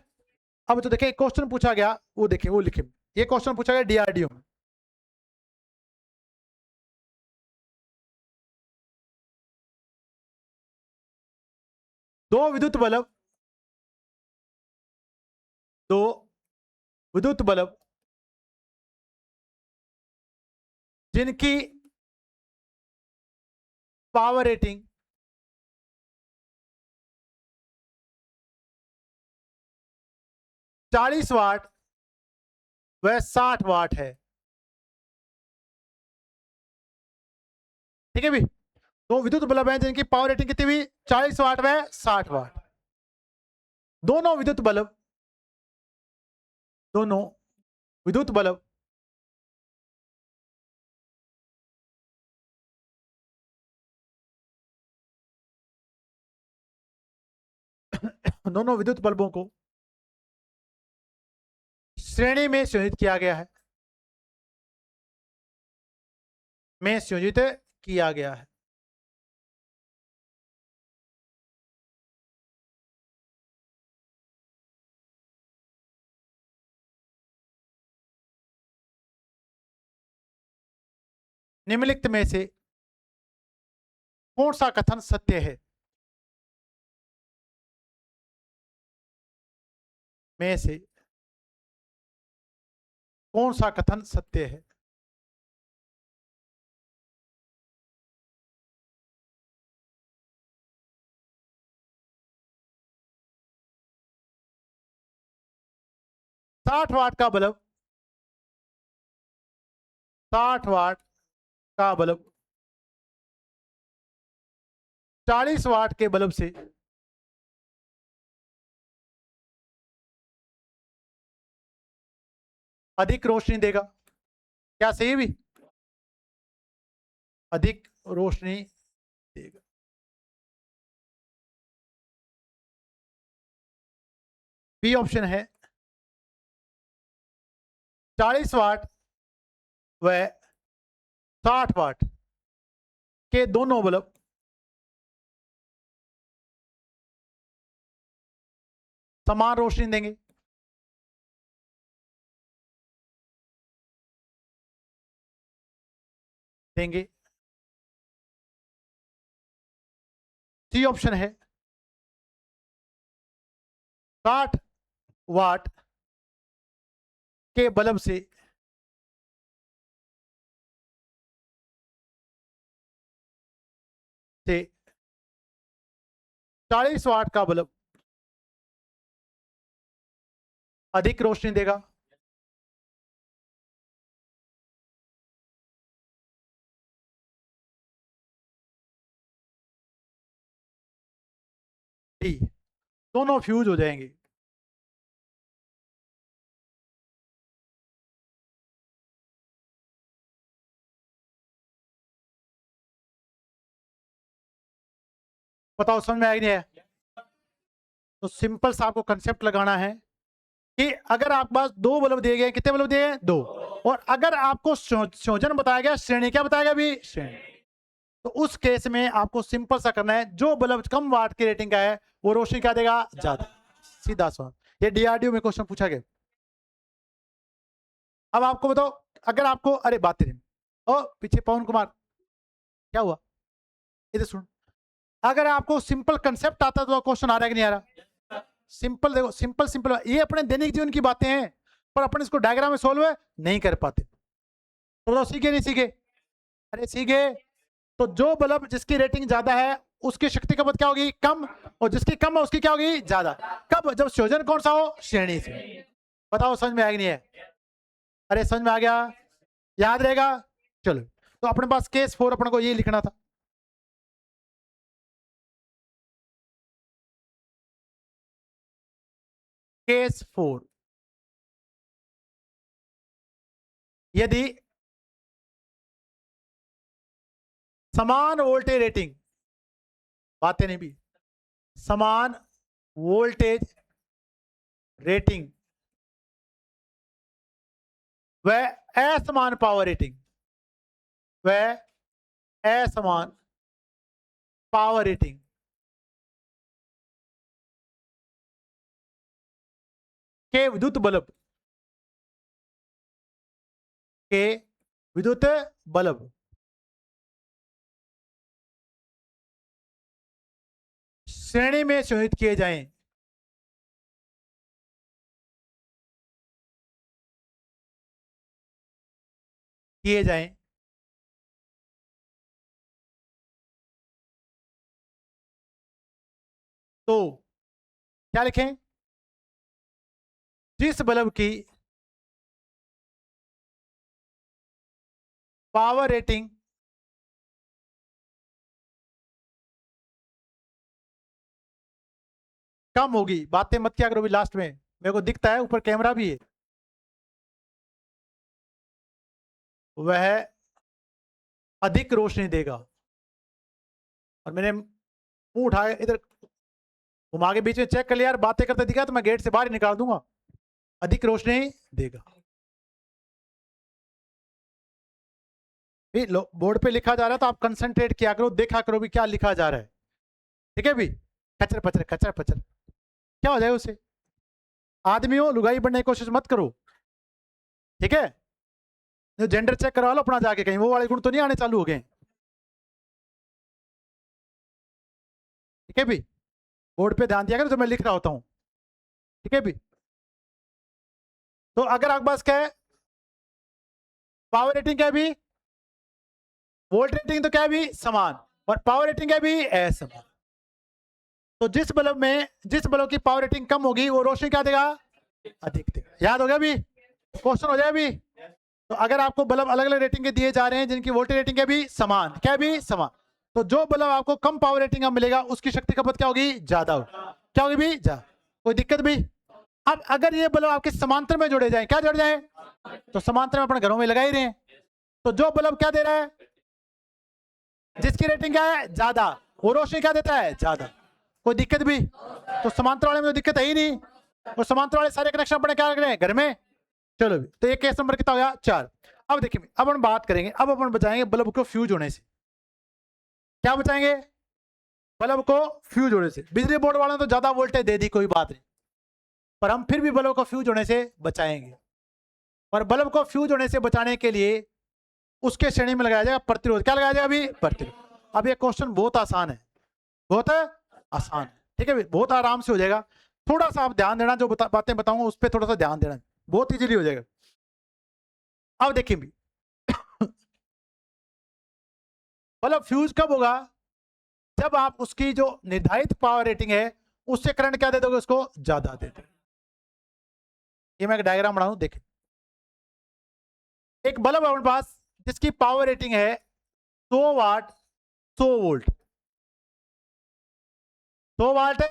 अब तो देखिए क्वेश्चन पूछा गया, वो देखिए वो लिखे। ये क्वेश्चन पूछा गया डीआरडीओ में। दो विद्युत बल्ब, दो विद्युत बल्ब जिनकी पावर रेटिंग 40 वाट व 60 वाट है। ठीक है भी। दो विद्युत बल्ब हैं जिनकी पावर रेटिंग कितनी हुई? 40 वाट व 60 वाट। दोनों विद्युत बल्ब, दोनों विद्युत बल्ब दोनों विद्युत बल्बों को श्रेणी में संयोजित किया गया है, में संयोजित किया गया है। निम्नलिखित में से कौन सा कथन सत्य है? में से कौन सा कथन सत्य है? साठ वाट का बल्ब 60 वाट का बल्ब 40 वाट के बल्ब से अधिक रोशनी देगा। क्या सही भी? अधिक रोशनी देगा। बी ऑप्शन है 40 वाट व 60 वाट के दोनों बल्ब समान रोशनी देंगे। सी ऑप्शन है 60 वाट के बल्ब से से 40 वाट का बल्ब अधिक रोशनी देगा। डी, दोनों फ्यूज हो जाएंगे। बताओ समझ में आया नहीं है? तो सिंपल सा आपको कंसेप्ट लगाना है कि अगर आपके पास दो बल्ब दिए गए, कितने बल्ब दिए गए? दो। और अगर आपको संयोजन बताया गया, श्रेणी क्या बताया गया अभी? श्रेणी। तो उस केस में आपको सिंपल सा करना है, जो बल्ब कम वाट की रेटिंग का है वो रोशनी क्या देगा? ज्यादा। सीधा सवाल, ये डीआरडीओ में क्वेश्चन पूछा गया। अब आपको बताओ, अगर आपको, अरे बात नहीं, ओ पीछे पवन कुमार क्या हुआ? इधर सुन, अगर आपको सिंपल कंसेप्ट आता तो क्वेश्चन आ रहा है कि नहीं आ रहा? सिंपल देखो, सिंपल सिंपल, ये अपने दैनिक जीवन की बातें हैं, पर अपन इसको डायग्राम में सोल्व नहीं कर पाते। तो बताओ सीखे नहीं सीखे? अरे सीखे। तो जो बल्ब जिसकी रेटिंग ज्यादा है उसकी शक्ति खपत क्या होगी? कम, और जिसकी कम है उसकी क्या होगी? ज्यादा। कब? जब संयोजन कौन सा हो? श्रेणी से। बताओ समझ में आया कि नहीं है? अरे समझ में आ गया? याद रहेगा? चलो, तो अपने पास केस 4 अपन को ये लिखना था। केस 4, यदि समान वोल्टेज रेटिंग, बातें नहीं भी, समान वोल्टेज रेटिंग व असमान पावर रेटिंग, व असमान पावर रेटिंग के विद्युत बल्ब, के विद्युत बल्ब श्रेणी में संयोजित किए जाएं, तो क्या लिखें? जिस बल्ब की पावर रेटिंग कम होगी, बातें मत क्या करो भी, लास्ट में मेरे को दिखता है, ऊपर कैमरा भी है, वह अधिक रोशनी देगा। और मैंने मुंह उठाया इधर घुमा के, बीच में चेक कर लिया यार, बातें करते दिखा तो मैं गेट से बाहर ही निकाल दूंगा। अधिक रोशनी देगा। लो बोर्ड पे लिखा जा रहा है तो आप कंसंट्रेट किया करो, देखा करो भी क्या लिखा जा रहा है। ठीक है भी? खचर पचर खचर पचर क्या हो जाए उसे? आदमियों लुगाई बनने की कोशिश मत करो, ठीक है? जो जेंडर चेक करवा लो अपना जाके, कहीं वो वाले गुण तो नहीं आने चालू हो गए? ठीक है भी? बोर्ड पे ध्यान दिया करो जो मैं लिख रहा होता हूं। ठीक है भी? तो अगर आपके पास क्या है, पावर रेटिंग क्या है भी, वोल्ट रेटिंग तो क्या है भी समान, और पावर रेटिंग क्या है भी असमान। तो जिस बल्ब की पावर रेटिंग कम होगी वो रोशनी क्या देगा? अधिक देगा। याद हो गया भी? क्वेश्चन हो जाए भी? तो अगर आपको बल्ब अलग अलग रेटिंग के दिए जा रहे हैं जिनकी वोल्टेज रेटिंग क्या भी समान, क्या भी समान, तो जो बल्ब आपको कम पावर रेटिंग का मिलेगा उसकी शक्ति खपत क्या होगी, ज्यादा होगी। क्या होगी भी, ज्यादा। कोई दिक्कत भी? अब अगर ये बल्ब आपके समांतर में जोड़े जाए, क्या जोड़ जाए, तो समांतर में अपने घरों में लगा ही रहे हैं, तो जो बल्ब क्या दे रहा है, जिसकी रेटिंग क्या है, ज्यादा, वो रोशनी क्या देता है, ज्यादा। कोई दिक्कत भी? तो समांतर वाले में तो दिक्कत है ही नहीं, और समांतर वाले सारे कनेक्शन अपने क्या रख रहे हैं, घर में। चलो भी, तो ये केस नंबर कितना हो गया, 4। अब देखिए, अब हम बात करेंगे, अब अपन बचाएंगे बल्ब को फ्यूज होने से। क्या बचाएंगे, बल्ब को फ्यूज होने से। बिजली बोर्ड वालों ने तो ज्यादा वोल्टेज दे दी, कोई बात नहीं, पर हम फिर भी बल्ब को फ्यूज होने से बचाएंगे। और बल्ब को फ्यूज होने से बचाने के लिए उसके श्रेणी में लगाया जाएगा प्रतिरोध। क्या लगाया जाएगा अभी, प्रतिरोध। अब ये क्वेश्चन बहुत आसान है, बहुत आसान है, ठीक है, बहुत आराम से हो जाएगा। थोड़ा सा आप ध्यान देना, जो बातें बताऊंगा उस पर थोड़ा सा ध्यान देना, बहुत इजीली हो जाएगा। अब देखिए भी, बल्ब फ्यूज कब होगा, जब आप उसकी जो निर्धारित पावर रेटिंग है उससे करंट क्या दे दोगे, उसको ज्यादा दे दोगे। ये मैं एक डायग्राम बना दूं, देखें। एक बल्ब है हमारे पास जिसकी पावर रेटिंग है 100 वाट 100 वोल्ट, 100 वाट है।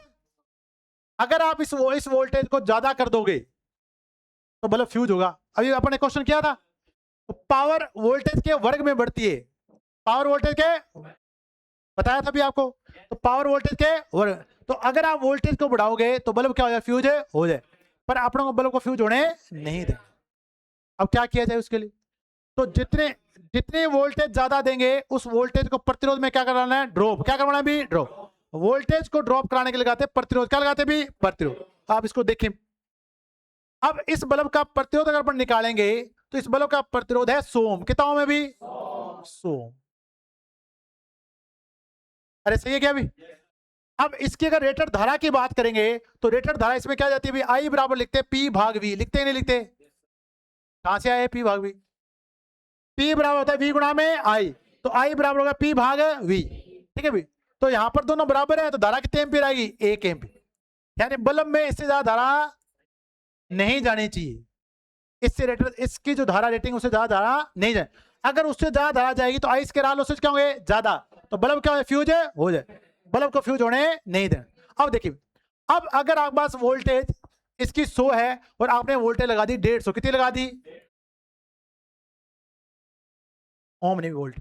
अगर आप इस वोल्टेज को ज्यादा कर दोगे तो बल्ब फ्यूज होगा। अभी अपन ने क्वेश्चन किया था, तो पावर वोल्टेज के वर्ग में बढ़ती है, पावर वोल्टेज के, बताया था भी आपको, तो पावर वोल्टेज के वर्ग। तो अगर आप वोल्टेज को बढ़ाओगे तो बल्ब क्या हो जाए, फ्यूज हो जाए। पर अपनों को बल्ब को फ्यूज होने नहीं दे। अब क्या किया जाए उसके लिए, तो जितने वोल्टेज ज्यादा देंगे उस वोल्टेज को प्रतिरोध में क्या कराना है, ड्रॉप। क्या करवाना है भी, ड्रॉप। वोल्टेज को ड्रॉप कराने के लिए लगाते हैं प्रतिरोध। क्या लगाते हैं भी, प्रतिरोध। आप इसको देखें, अब इस बल्ब का प्रतिरोध अगर अपन निकालेंगे तो इस बल्ब का प्रतिरोध है 100 ओम। कितना ओम है भी, 100 ओम। अरे सही है क्या भी? अब इसकी अगर रेटेड धारा की बात करेंगे तो रेटेड धारा इसमें क्या जाती है भी, आई बराबर लिखते हैं पी भाग वी। लिखते हैं नहीं लिखते, कहां से आए पी भाग वी, पी बराबर होता है वी गुणा में आई, तो आई बराबर होगा पी भाग वी, ठीक है भी। तो यहां पर दोनों बराबर है, तो धारा कितने एम्पीयर आएगी, 1 एम्पीयर। यानी बल्ब में इससे ज्यादा धारा नहीं जानी चाहिए, इससे रेटेड, इसकी जो धारा रेटिंग उससे ज्यादा धारा नहीं जाए। अगर उससे ज्यादा धारा जाएगी तो आई के लॉसेज क्या होंगे, ज्यादा, तो बल्ब क्या हो, फ्यूज हो जाए। बल्ब को फ्यूज होने नहीं देना। अब देखिए, अब अगर आपके पास वोल्टेज इसकी 100 है और आपने वोल्टेज लगा दी 150, कितनी लगा दी, ओम नहीं वोल्ट,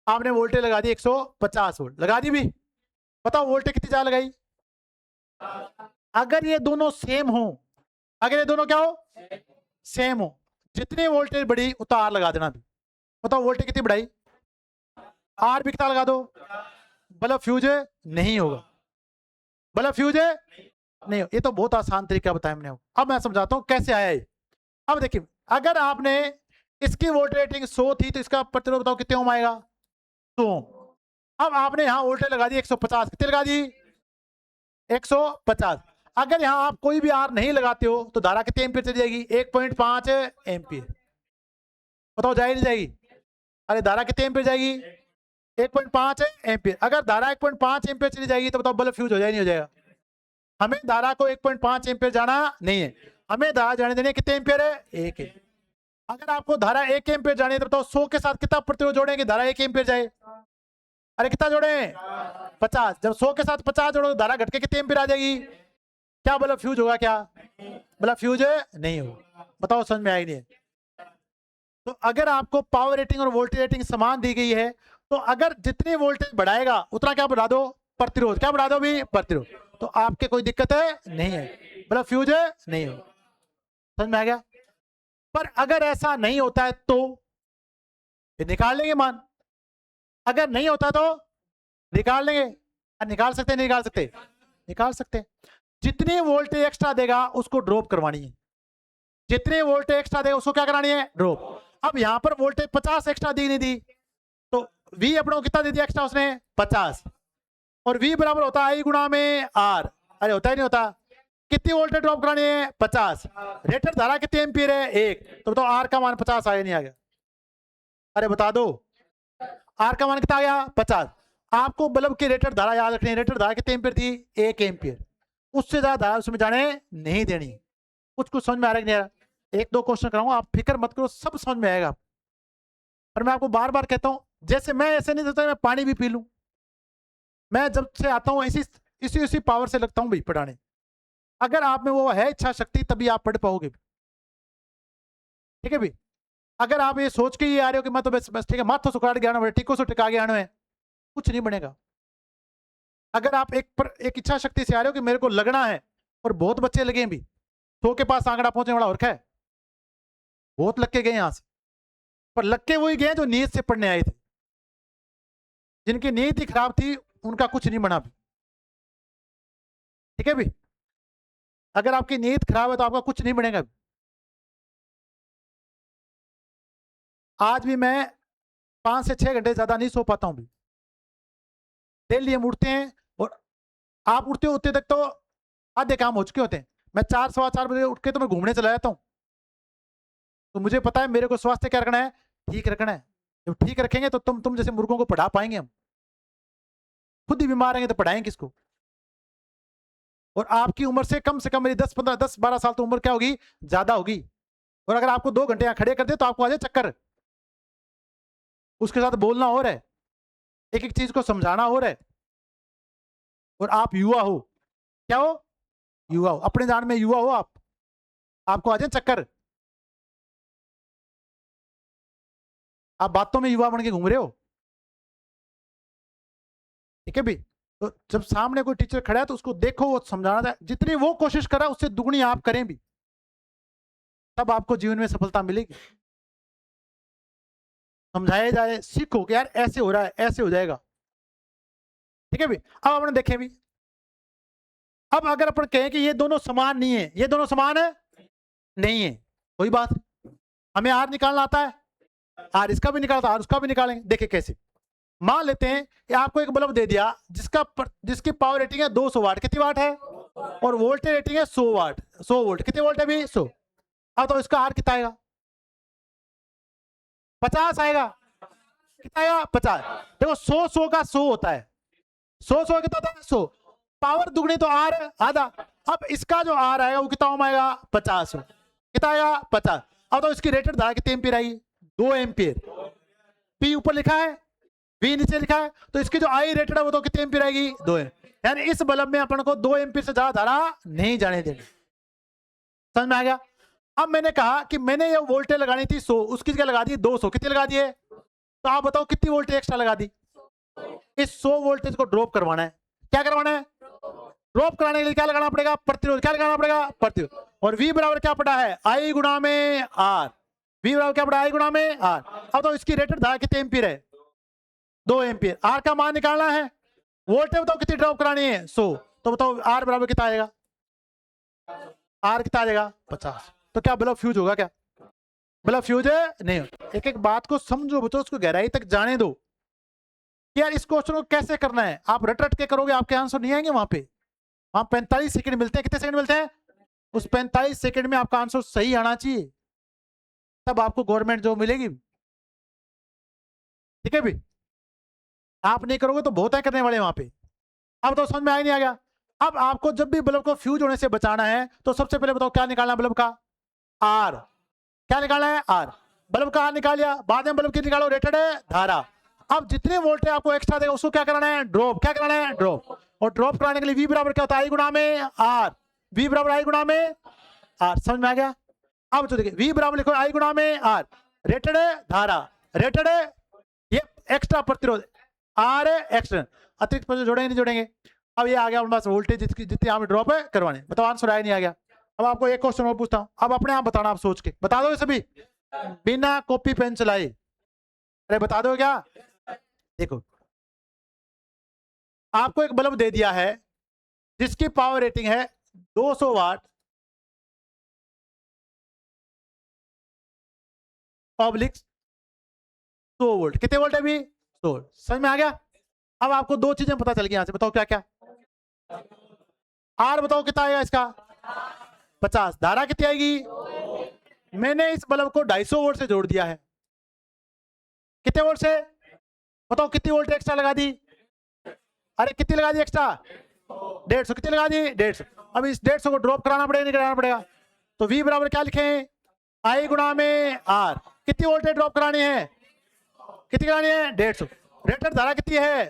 आपने वोल्टेज लगा दी 150 वोल्ट लगा दी भी। बताओ वोल्टेज कितनी ज्यादा लगाई। अगर ये दोनों सेम हो, अगर ये दोनों क्या हो, सेम हो, जितनी वोल्टेज बढ़ी उतना आर लगा देना भी। बताओ वोल्टेज कितनी बढ़ाई, आर भी कितना लगा दो, बल्ब फ्यूज नहीं होगा, बल्ब फ्यूज नहीं हो। ये तो बहुत आसान तरीका बताया मैंने। अब मैं समझाता हूं कैसे आया ये। अब देखिए, अगर आपने इसकी वोल्टेज रेटिंग 100 थी तो इसका प्रतिरोध बताओ कितने ओम आएगा, 100 ओम। अब आपने यहां वोल्टेज लगा दी 150, कितने लगा दी, 150। अगर यहां आप कोई भी आर नहीं लगाते हो तो धारा कितने एम्पीयर चली जाएगी, 1.5 एम्पीयर। बताओ जाएगी नहीं जाएगी, अरे धारा कितने एम्पीयर जाएगी, 1.5 एम्पीयर। अगर धारा 1.5 एम्पीयर चली जाएगी तो बताओ बल्ब फ्यूज हो जाएगा नहीं हो जाएगा। हमें धारा को 1.5 एम्पीयर जाना नहीं है, हमें धारा जाने देनी है कितने एम्पीयर है, 1 है। अगर आपको धारा 1 एम्पीयर जानी है तो बताओ 100 के साथ कितना प्रतिरोध जोड़ेंगे, धारा 1 एम्पीयर जाए। अरे कितना जोड़े, 50। जब 100 के साथ 50 जोड़ो तो धारा घटके कितने एम्पीयर आ जाएगी। क्या बल्ब फ्यूज होगा, क्या बल्ब फ्यूज नहीं होगा। बताओ समझ में आई नहीं है। तो अगर आपको पावर रेटिंग और वोल्टेज रेटिंग समान दी गई है तो अगर जितनी वोल्टेज बढ़ाएगा उतना क्या बढ़ा दो, प्रतिरोध। क्या बढ़ा दो भी, प्रतिरोध। तो आपके कोई दिक्कत है नहीं है, बल्ब फ्यूज नहीं होगा। समझ में आ गया। पर अगर ऐसा नहीं होता है तो फिर निकाल लेंगे मान, अगर नहीं होता तो निकाल लेंगे। निकाल सकते नहीं निकाल सकते, निकाल सकते। जितनी वोल्टेज एक्स्ट्रा देगा उसको ड्रॉप करवानी है, जितने वोल्टेज एक्स्ट्रा देगा उसको क्या करानी है, ड्रॉप। अब यहां पर वोल्टेज 50 एक्स्ट्रा दी नहीं दी तो V अपनों कितना दे दिया एक्स्ट्रा उसने, 50, और V बराबर होता है I गुणा में R। अरे होता ही नहीं होता। कितनी वोल्टेज ड्रॉप करानी है, 50। रेटेड धारा कितनी एम्पीयर है, 1। तो बताओ R का मान 50 आया नहीं आ गया, अरे बता दो R का मान कितना आ गया, 50। आपको बल्ब की रेटेड धारा याद रखनी है, रेटेड धारा कितनी एम्पीयर थी, 1 एम्पीयर। उससे ज्यादा धारा उसमें जाने नहीं देनी। कुछ समझ में आ रहा है नहीं आ रहा। एक दो क्वेश्चन कराऊंगा, आप फिक्र मत करो, सब समझ में आएगा। और मैं आपको बार बार कहता हूं, जैसे मैं ऐसे नहीं सोचता मैं पानी भी पी लूं, मैं जब से आता हूं इसी इसी उसी पावर से लगता हूं भाई पढ़ाने। अगर आप में वो है इच्छा शक्ति तभी आप पढ़ पाओगे, ठीक है भाई। अगर आप ये सोच के ये आ रहे हो कि मैं तो बस बस ठीक है माथो सुखाड़ गया टीको से टिका गया है, कुछ नहीं बनेगा। अगर आप एक इच्छा शक्ति से आ रहे हो कि मेरे को लगना है, और बहुत बच्चे लगे भी, 100 के पास आंकड़ा पहुंचने वाला और क्या है, बहुत लग के गए यहां से, पर लग के वही गए जो नीयत से पढ़ने आए थे। जिनकी नीयत ही खराब थी उनका कुछ नहीं बना भी, ठीक है भी। अगर आपकी नीयत खराब है तो आपका कुछ नहीं बनेगा भी। आज भी मैं 5 से 6 घंटे ज्यादा नहीं सो पाता हूं भी, डेली हम उठते हैं, और आप उठते होते तक तो आधे काम हो चुके होते हैं। मैं 4 सवा 4 बजे उठ के तो मैं घूमने चला जाता हूँ, तो मुझे पता है मेरे को स्वास्थ्य क्या रखना है, ठीक रखना है। जब ठीक रखेंगे तो तुम जैसे मुर्गों को पढ़ा पाएंगे हम, खुद ही बीमार रहेंगे तो पढ़ाएंगे किसको। और आपकी उम्र से कम मेरी 10-15-10-12 साल तो उम्र क्या होगी, ज्यादा होगी। और अगर आपको 2 घंटे यहाँ खड़े कर दे तो आपको आ जाए चक्कर, उसके साथ बोलना हो रहा है, एक एक चीज को समझाना हो रहा है। और आप युवा हो, क्या हो, युवा हो, अपने जान में युवा हो आप, आपको आ जाए चक्कर। आप बातों में युवा बन के घूम रहे हो, ठीक है भी। तो जब सामने कोई टीचर खड़ा है तो उसको देखो, वो समझाना चाहे, जितनी वो कोशिश करा उससे दुगनी आप करें भी, तब आपको जीवन में सफलता मिलेगी। समझाया जाए, सीखो कि यार ऐसे हो रहा है, ऐसे हो जाएगा, ठीक है भी। अब आपने देखे भी, अब अगर अपन कहें कि ये दोनों समान नहीं है, ये दोनों समान है नहीं है, कोई बात नहीं। हमें आर निकालना आता है, आर इसका भी निकालता, आर उसका भी निकालेंगे। देखिए कैसे, मान लेते हैं कि आपको एक बल्ब दे दिया जिसकी पावर रेटिंग है 200 वाट, कितनी वाट है, और वोल्टेज रेटिंग है 100 वाट, 100 वोल्ट, कितने वोल्ट है भी 100। अब तो इसका आर कितना आएगा, 50 आएगा, कितना आएगा 50। देखो 100 का 100 होता है, 100 कितना होता है 100, पावर दुगनी तो आर आधा। अब इसका जो आर आएगा वो कितना आएगा 50, कितना आएगा 50। अब तो इसकी रेटेड धारा कितनी एम्पियर आएगी, 2 एम्पियर। पी ऊपर लिखा है, वी नीचे लिखा है, तो इसकी जो आई रेटेड है वो तो कितनी एम्पियर आएगी 2 एम्पियर। यानी इस बल्ब में अपन को 2 एम्पियर से ज्यादा धारा नहीं जाने देनी। समझ में आ गया। अब मैंने कहा कि मैंने ये वोल्टेज लगानी थी 100, उसकी जगह लगा दी 200, कितनी लगा दिए, तो आप बताओ कितनी वोल्टेज एक्स्ट्रा लगा दी। इस 100 वोल्टेज को ड्रॉप करवाना है, क्या करवाना है, ड्रॉप कराने के लिए क्या लगाना पड़ेगा, प्रतिरोध, क्या लगाना पड़ेगा, प्रतिरोध। और V बराबर क्या पड़ा है, I गुणा में R, V बराबर क्या पड़ा है, I गुणा में R। अब तो इसकी रेटेड धारा कितने एम्पियर है, 2 एम्पियर। R का मान निकालना है, वोल्टेज बताओ कितनी ड्रॉप करानी है 100, तो बताओ R बराबर कितना आएगा, R कितना आ जाएगा 50। तो क्या बल्ब फ्यूज होगा, क्या बल्ब फ्यूज है नहीं। एक एक बात को समझो बच्चों, उसको गहराई तक जाने दो यार। इस क्वेश्चन को कैसे करना है, आप रट रट के करोगे आपके आंसर नहीं आएंगे। वहां पे वहां 45 सेकंड मिलते हैं, कितने सेकंड मिलते हैं, उस 45 सेकंड में आपका आंसर सही आना चाहिए, तब आपको गवर्नमेंट जॉब मिलेगी, ठीक है भी। आप नहीं करोगे तो बहुत है करने वाले वहां पे। अब तो समझ में आ ही नहीं आ गया। अब आपको जब भी बल्ब को फ्यूज होने से बचाना है तो सबसे पहले बताओ क्या निकालना, बल्ब का आर, क्या निकालना है आर। बल्ब का आर निकाल लिया, बाद में बल्ब की निकालो रेटेड है धारा। अब जितने वोल्टेज आपको एक्स्ट्रा देगा उसको क्या कराना है, ड्रॉप, क्या कराना है ड्रॉप। और ड्रॉप कराने के लिए V बराबर क्या होता है, आई गुणा में आर, V बराबर आई गुणा में आर। समझ में आ गया। अब तो देखिए V बराबर लिखो आई गुणा में आर, रेटेड है धारा, रेटेड है ये एक्स्ट्रा प्रतिरोध, आर है एक्स्ट्रा, अतिरिक्त प्रतिरोध जोड़ेंगे नहीं जोड़ेंगे। अब ये आ गया हमारे पास वोल्टेज जितनी यहाँ ड्रॉप है करवाने। बताओ आंसर आया नहीं आ गया। अब आपको एक क्वेश्चन और पूछता हूं, अब अपने आप बताना, आप सोच के बता दो सभी बिना कॉपी पेन चलाए। अरे बता दो क्या, देखो आपको एक बल्ब दे दिया है जिसकी पावर रेटिंग है 200 वाट ऑब्लिक 100 वोल्ट, कितने वोल्ट है अभी 100 वोल्ट। समझ में आ गया। अब आपको दो चीजें पता चल गई यहां से, बताओ क्या क्या। आर बताओ कितना आएगा इसका 50, धारा कितनी आएगी। मैंने इस बल्ब को 250 वोल्ट से जोड़ दिया है, कितने वोल्ट से बताओ, कितनी वोल्ट एक्स्ट्रा लगा दी, अरे कितनी लगा दी एक्स्ट्रा 150, कितनी लगा दी 150। अब इस 150 को ड्रॉप कराना पड़ेगा नहीं कराना पड़ेगा, तो V बराबर क्या लिखें आई गुणा में आर। कितनी वोल्टेज ड्रॉप करानी है? कितनी करानी है? 150। रेटेड धारा कितनी है?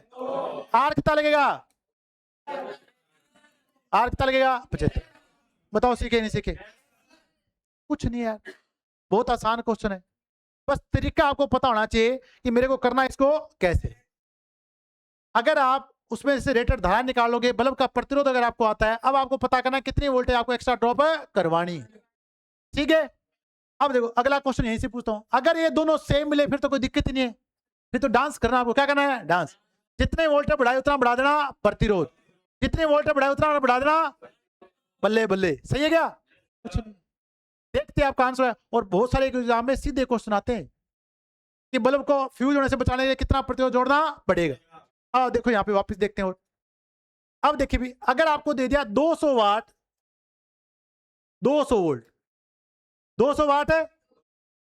आर कितना लगेगा? आर कितना लगेगा? 75। बताओ सीखे नहीं सीखे? कुछ नहीं यार, बहुत आसान क्वेश्चन है। बस तरीका आपको पता होना चाहिए कि मेरे को करना इसको कैसे। अगर आप उसमें से रेटेड धारा निकालोगे, बल्ब का प्रतिरोध अगर आपको आता है, अब आपको पता करना कितनी वोल्टेज आपको एक्स्ट्रा ड्रॉप करवानी। ठीक है, अब देखो अगला क्वेश्चन यहीं से पूछता हूं। अगर ये दोनों सेम मिले फिर तो कोई दिक्कत ही नहीं है, फिर तो डांस करना। आपको क्या करना है? डांस। जितने वोल्टेज बढ़ाए उतना बढ़ा देना प्रतिरोध, जितने वोल्टेज बढ़ाए उतना बढ़ा देना। बल्ले बल्ले, सही है क्या? कुछ नहीं। देखते हैं आपका आंसर है। और बहुत सारे एग्जाम में सीधे क्वेश्चन आते हैं कि बल्ब को फ्यूज होने से बचाने के लिए कितना प्रतिरोध जोड़ना पड़ेगा। देखो यहाँ पे वापस देखते हैं। और अब देखिए भी, अगर आपको दे दिया 200 वाट, 200 वोल्ट, 200 वाट है,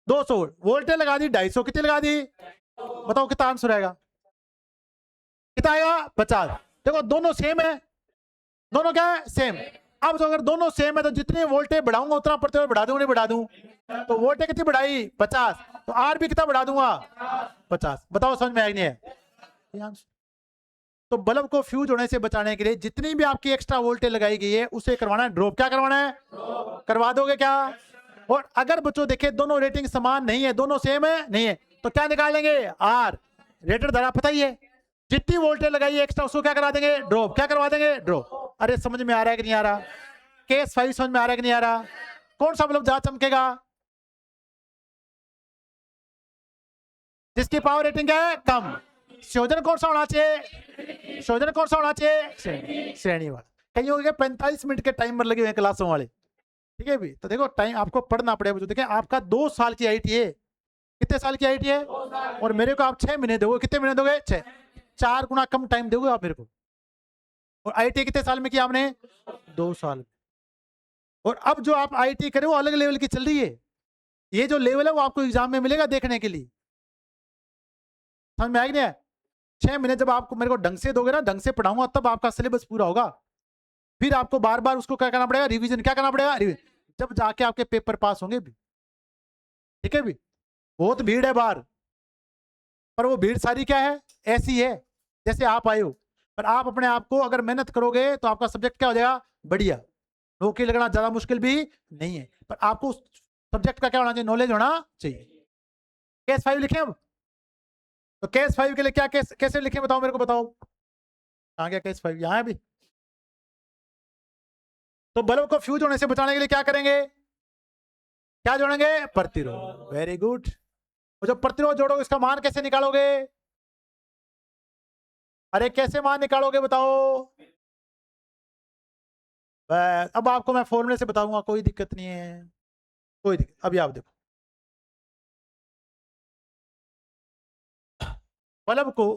200 वोल्ट, वोल्टेज लगा दी 250, कितनी लगा दी? बताओ कितना आंसर आएगा? कितना आएगा? 50। देखो दोनों सेम है, दोनों क्या है? सेम। अब तो अगर दोनों सेम है तो जितनी वोल्टेज बढ़ाऊंगा उतना प्रतिरोध बढ़ा दूं नहीं बढ़ा दूं? तो वोल्टेज कितनी बढ़ाई? 50। तो आर भी कितना बढ़ा दूंगा? 50। बताओ समझ में आएगी? नहीं? तो बल्ब को फ्यूज होने से बचाने के लिए जितनी भी आपकी एक्स्ट्रा वोल्टेज लगाई गई है उसे करवाना है ड्रॉप। क्या करवाना है? करवा दोगे क्या? और अगर बच्चों देखे दोनों रेटिंग समान नहीं है, दोनों सेम है नहीं है, तो क्या निकालेंगे? आर। रेटेड धारा पता ही है, जितनी वोल्टेज लगाई है एक्स्ट्रा उसको क्या करा देंगे? ड्रॉप। क्या करवा देंगे? ड्रॉप। अरे समझ में आ रहा है कि नहीं आ रहा? केस 5 समझ में आ रहा है कि नहीं आ रहा? कौन सा बल्ब ज्यादा चमकेगा? जिसकी पावर रेटिंग क्या है? कम। संयोजन कौन सा होना चाहिए? संयोजन कौन सा होना चाहिए? श्रेणी वाला। कहीं हो गया 45 मिनट के टाइमर लगे हुए क्लासों वाले। ठीक है भी, तो देखो टाइम आपको पढ़ना पड़ेगा। देखिए आपका 2 साल की आईटी है। कितने साल की आईटी है? और मेरे को आप 6 महीने दोगे। कितने महीने दोगे? 6। 4 गुना कम टाइम दोगे आप मेरे को। और आईटी कितने साल में किया आपने? 2 साल। और अब जो आप आईटी करे वो अलग लेवल की चल रही है। ये जो लेवल है वो आपको एग्जाम में मिलेगा देखने के लिए। समझ में आएगी? नहीं? 6 महीने जब आपको मेरे को ढंग से दोगे ना, ढंग से पढ़ाऊंगा, तब आपका सिलेबस पूरा होगा। फिर आपको बार बार उसको क्या करना पड़ेगा? रिवीजन। क्या करना पड़ेगा? रिवीजन। जब जाके आपके पेपर पास होंगे भी। ठीक है भी, बहुत भीड़ है बाहर, पर वो भीड़ सारी क्या है? ऐसी है जैसे आप आए हो। पर आप अपने आप को अगर मेहनत करोगे तो आपका सब्जेक्ट क्या हो जाएगा? बढ़िया। नौकरी लगना ज्यादा मुश्किल भी नहीं है, पर आपको उस सब्जेक्ट का क्या होना चाहिए? नॉलेज होना चाहिए। केस 5 लिखे अब। तो केस 5 के लिए क्या कैसे लिखे बताओ मेरे को, बताओ। कहाँ गया केस 5? यहाँ है भी। तो बल्ब को फ्यूज होने से बचाने के लिए क्या करेंगे? क्या जोड़ेंगे? प्रतिरोध। Very good. और जब प्रतिरोध जोड़ोगे इसका मान कैसे निकालोगे? अरे कैसे मान निकालोगे बताओ? अब आपको मैं फॉर्मूले से बताऊंगा, कोई दिक्कत नहीं है, कोई दिक्कत। अभी आप देखो, बल्ब को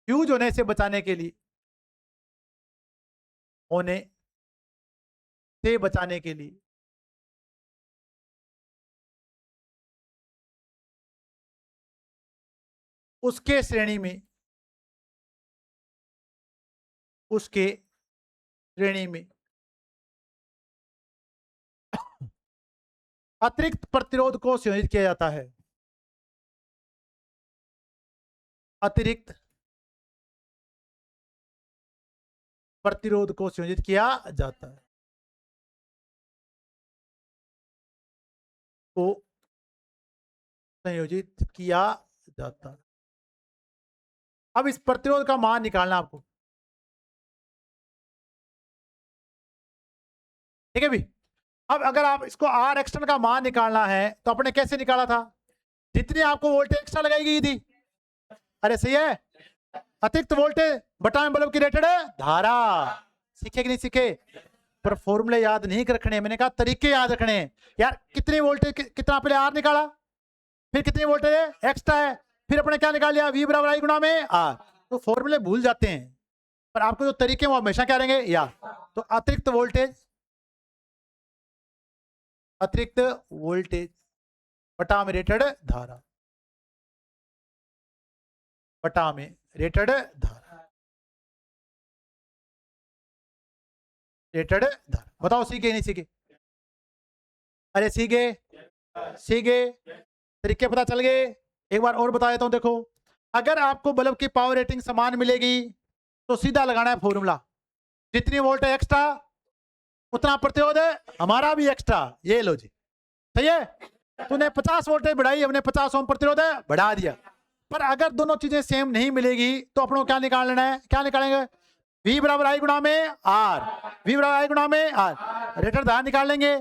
फ्यूज होने से बचाने के लिए, होने से बचाने के लिए उसके श्रेणी में, उसके श्रेणी में अतिरिक्त प्रतिरोध को संयोजित किया जाता है। अतिरिक्त प्रतिरोध को संयोजित किया जाता है, को संयोजित किया जाता है। अब इस प्रतिरोध का मान निकालना आपको। ठीक है भी, अब अगर आप इसको आर एक्सटर्नल का मान निकालना है तो अपने कैसे निकाला था? जितनी आपको वोल्टेज एक्स्ट्रा लगाई गई थी, अरे सही है, अतिरिक्त वोल्टेज बटा में बल्ब की रेटेड धारा। सीखे कि नहीं सीखे? पर फॉर्मूले याद नहीं रखने, मैंने कहा तरीके याद रखने यार। कितनी वोल्टेज, कितना पहले आर निकाला, फिर कितनी वोल्टेज है एक्स्ट्रा है, फिर अपने क्या निकाल लिया? वी बराबर आई गुणा में आर। तो फॉर्मूले भूल जाते हैं, पर आपको जो तरीके वो हमेशा क्या रहेंगे यार। तो अतिरिक्त वोल्टेज, अतिरिक्त वोल्टेज बटा में रेटेड धारा, बटा में रेटेड धारा। रेटेड धारा। बताओ सीखे नहीं सीखे? अरे सीखे, सीखे, तरीके पता चल गए। एक बार और बता देता हूं, देखो अगर आपको बल्ब की पावर रेटिंग समान मिलेगी तो सीधा लगाना है फॉर्मूला, जितनी वोल्ट है एक्स्ट्रा उतना प्रतिरोध है हमारा भी एक्स्ट्रा। ये लो जी, सही है। तूने 50 वोल्टेज बढ़ाई, हमने 50 ओम प्रतिरोध है बढ़ा दिया। पर अगर दोनों चीजें सेम नहीं मिलेगी तो अपनों क्या निकाल लेना है? क्या निकालेंगे? V बराबर आई गुणा में आर, V बराबर आई गुणा में आर, रेटेड धारा निकाल लेंगे,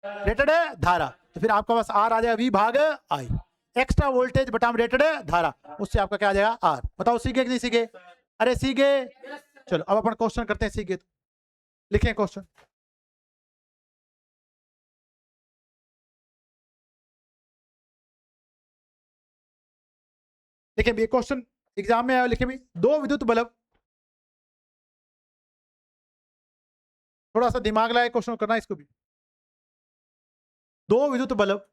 रेटेड धारा, तो फिर आपका पास आर आ जाएगा V भाग आई, एक्स्ट्रा वोल्टेज बटा रेटेड धारा, उससे आपका क्या आ जाएगा आर। बताओ सीखे कि नहीं सीखे? अरे सीखे। चलो अब अपन क्वेश्चन करते हैं, सीखे तो लिखें क्वेश्चन। देखिए ये क्वेश्चन एग्जाम में आया, लिखे भी दो विद्युत बल्ब, थोड़ा सा दिमाग लगाए क्वेश्चन करना है इसको भी। दो विद्युत बल्ब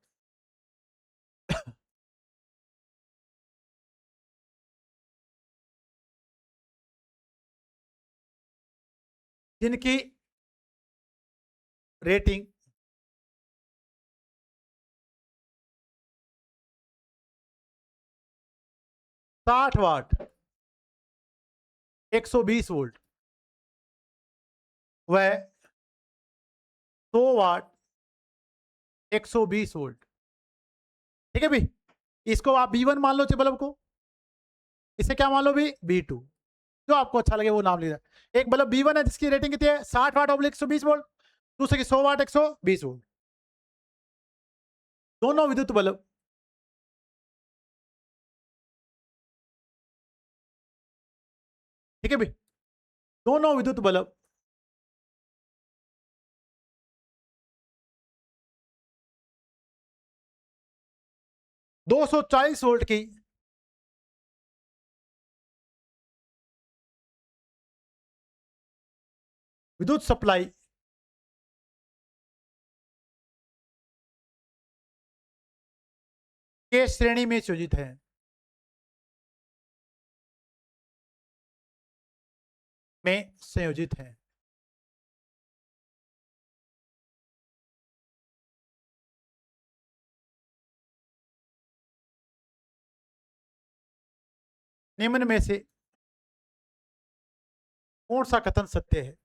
जिनकी रेटिंग 60 वाट 120 वोल्ट व 100 वाट 120 वोल्ट, ठीक है भाई। इसको आप B1 मान लो, बल्ब को, इसे क्या मान लो भी B2, जो आपको अच्छा लगे वो नाम लीजिए। एक बल्ब B1 है जिसकी रेटिंग कितनी है 60 वाट ऑब्लिक 120 वोल्ट, दूसरे की 100 वाट 120 वोल्ट, दोनों विद्युत बल्ब ठीक है भाई, दोनों विद्युत बल्ब 240 वोल्ट की विद्युत सप्लाई के श्रेणी में संयोजित है। में संयोजित है। निम्न में से कौन सा कथन सत्य है?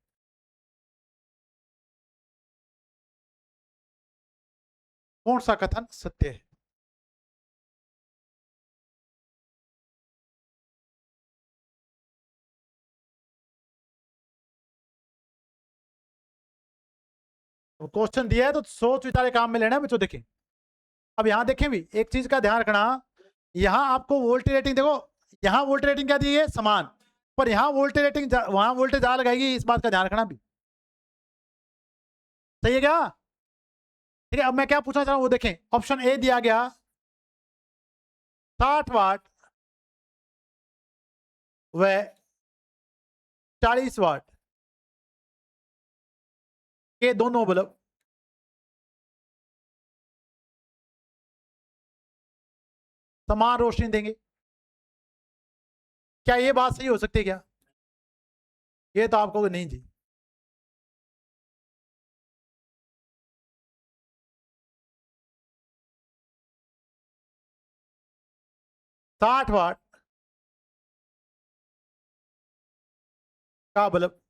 कौन सा कथन सत्य है? तो क्वेश्चन दिया है तो सोच विचार काम में लेना है बच्चों। देखें अब यहां देखें भी एक चीज का ध्यान रखना, यहां आपको वोल्टेज रेटिंग देखो, यहां वोल्टेज रेटिंग क्या दी है समान, पर यहां वोल्टेज रेटिंग वहां वोल्टेज ज्यादा लगाएगी, इस बात का ध्यान रखना भी, सही है क्या? ठीक है, अब मैं क्या पूछना चाह रहा हूं वो देखें। ऑप्शन ए दिया गया 60 वाट व 40 वाट के दोनों बल्ब समान रोशनी देंगे। क्या ये बात सही हो सकती है क्या? ये तो आपको नहीं जी। 60 वाट का बल्ब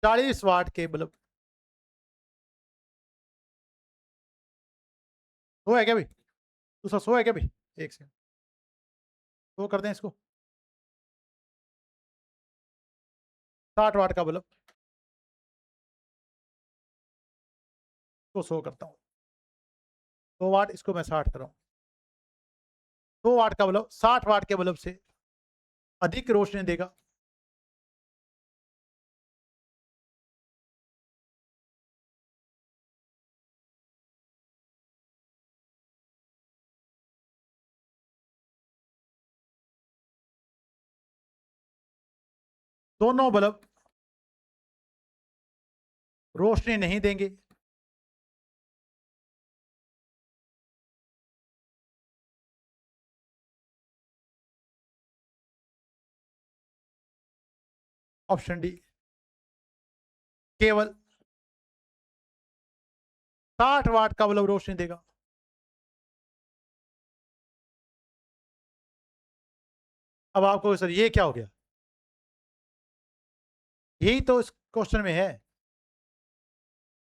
40 वाट के बल्ब, वो है क्या भाई? दूसरा सो है क्या भाई? एक सेकंड, वो कर दें इसको। 60 वाट का बल्ब को 100 करता हूँ, 100 वाट, इसको मैं 60 कर रहा हूँ। 100 वाट का बल्ब 60 वाट के बल्ब से अधिक रोशनी देगा। दोनों बल्ब रोशनी नहीं देंगे। ऑप्शन डी, केवल 60 वाट का बल्ब रोशनी देगा। अब आपको सर ये क्या हो गया, यही तो इस क्वेश्चन में है।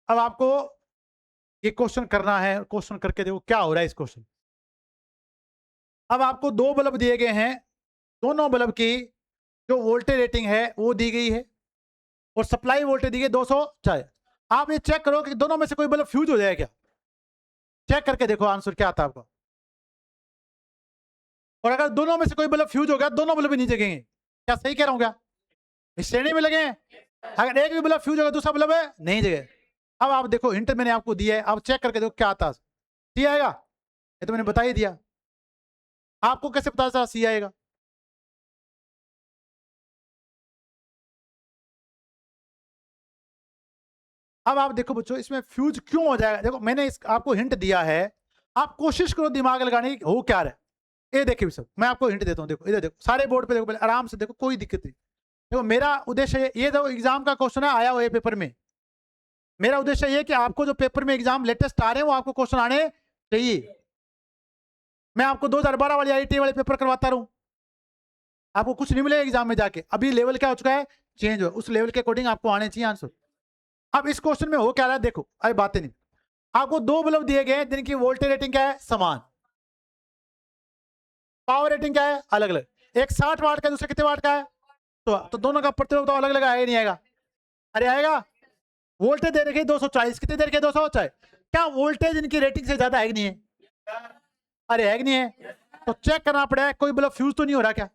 अब आपको ये क्वेश्चन करना है, क्वेश्चन करके देखो क्या हो रहा है इस क्वेश्चन। अब आपको दो बल्ब दिए गए हैं, दोनों बल्ब की जो वोल्टेज रेटिंग है वो दी गई है और सप्लाई वोल्टेज दी गई 204। आप ये चेक करो कि दोनों में से कोई बल्ब फ्यूज हो जाए क्या, चेक करके देखो आंसर क्या आता है आपका। और अगर दोनों में से कोई बल्ब फ्यूज हो गया, दोनों बल्ब भी नहीं जगेंगे। क्या सही कह रहा हूं क्या, इस श्रेणी में लगे हैं। अगर एक भी बल्ब फ्यूज होगा, दूसरा बल्ब है नहीं जगे। अब आप देखो, हिंट मैंने आपको दिया है, आप चेक करके देखो क्या आता है। सी आएगा, ये तो मैंने बता ही दिया। आपको कैसे पता चला सी आएगा, अब आप देखो बच्चों इसमें फ्यूज क्यों हो जाएगा। देखो मैंने आपको हिंट दिया है, आप कोशिश करो दिमाग लगाने की हो क्या रहा है। ये देखिए सब, मैं आपको हिंट देता हूँ, देखो इधर देखो, सारे बोर्ड पे देखो, पहले आराम से देखो, कोई दिक्कत नहीं। देखो मेरा उद्देश्य ये देखो एग्जाम का क्वेश्चन है आया हुआ है पेपर में, मेरा उद्देश्य ये कि आपको जो पेपर में एग्जाम लेटेस्ट आ रहे हैं वो आपको क्वेश्चन आने चाहिए। मैं आपको 2012 वाली आईटी वाले पेपर करवाता रहूं, आपको कुछ नहीं मिलेगा एग्जाम में जाके। अभी लेवल क्या हो चुका है, चेंज हो, उस लेवल के अकॉर्डिंग आपको आने चाहिए आंसर। अब इस क्वेश्चन में हो क्या रहा है, देखो अरे बातें नहीं, आपको दो बल्ब दिए गए हैं जिनकी वोल्टेज रेटिंग क्या है, समान, पावर रेटिंग क्या है अलग अलग, एक 60 वाट का दूसरा कितने वाट का है, तो दोनों का प्रतिरोध तो अलग अलग आएगा नहीं आएगा, अरे आएगा। वोल्टेज दे रखी 240, कितनी देर के 240, क्या वोल्टेज इनकी रेटिंग से ज्यादा है कि नहीं है, अरे है कि नहीं है। तो चेक करना पड़ेगा कोई बल्ब फ्यूज तो नहीं हो रहा क्या,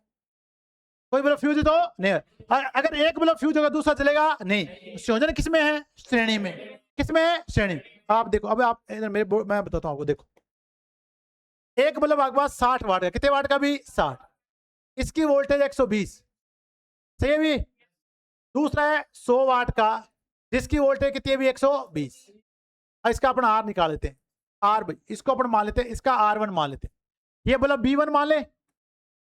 कोई बल्ब फ्यूज तो नहीं है। अगर एक बल्ब फ्यूज होगा दूसरा चलेगा नहीं। संयोजन किसमें है, श्रेणी में, किसमें है, श्रेणी। आप देखो, अब आप इधर मेरे मैं बताता हूं आपको, देखो एक बल्ब आपके पास 60 वाट का, कितने वाट का भी 60, इसकी वोल्टेज 120, सही है भी। दूसरा है 100 वाट का जिसकी वोल्टेज कितनी है भी 120, और इसका अपन आर निकाल लेते हैं, आर भाई इसको अपन मान लेते हैं, इसका R1 मान लेते हैं, ये बल्ब B1 मान ले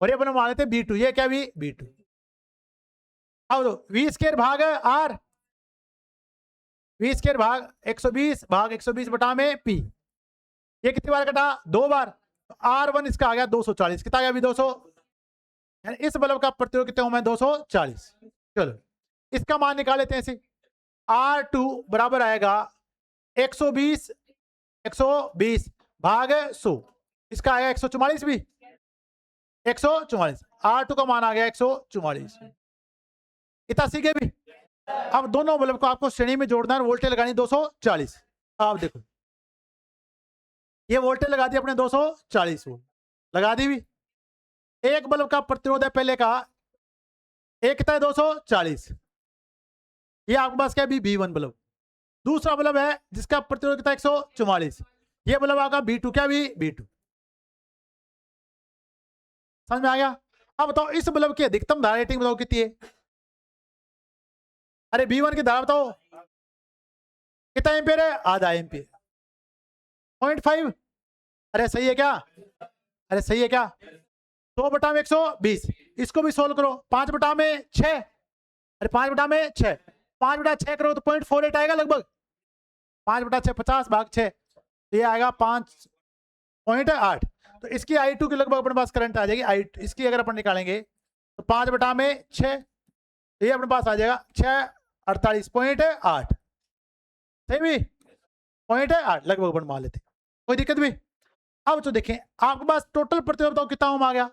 और ये बल्ब मान लेते हैं B2, ये क्या भी B2। अब दो V स्क्वायर भाग R, V स्क्वायर भाग 120 भाग 120 बटा में P, ये कितनी बार कटा, दो बार, तो R1 इसका आ गया 240, कितना आ गया अभी 200, इस बल्ब का प्रतिरोध कितने ओम है 240। चलो इसका मान निकाल लेते हैं ऐसे, R2 बराबर आएगा 120 भाग 100, इसका आएगा 144 भी, 144, R2 का मान आ गया 144, इतना सीखे भी। अब दोनों बल्ब को आपको श्रेणी में जोड़ना है, वोल्टेज लगानी 240। आप देखो ये वोल्टेज लगा दी अपने 240 वोल्ट लगा दी भी। एक बल्ब का प्रतिरोध है पहले का, एक कितना है 240, ये आपके पास क्या है B1 बल्ब। दूसरा बल्ब है जिसका प्रतिरोध कितना 144, ये बल्ब आपका B2, क्या भी B2, समझ में आ गया। अब बताओ इस बल्ब की अधिकतम धारा रेटिंग बताओ कितनी है, अरे B1 की धारा बताओ कितना एम्पियर है, आधा एम्पियर, 0.5, अरे सही है क्या, अरे सही है क्या, 100 बटा में 120, इसको भी सोल्व करो, 5 बटा में 6, अरे 5 बटा में 6, 5 बटा 6 करो तो 0.48 आएगा लगभग, 5 बटा 6 50 भाग 6, तो ये आएगा 5.8। तो इसकी I2 के लगभग अपने पास करंट आ जाएगी, I2 इसकी अगर अपन निकालेंगे तो 5 बटा में 6, तो ये अपने पास आ जाएगा 648.8, सही भी 0.8 लगभग अपन मान लेते, कोई दिक्कत भी। अब तो देखें आपके पास टोटल प्रतिरोध बताओ कितना ओम आ गया,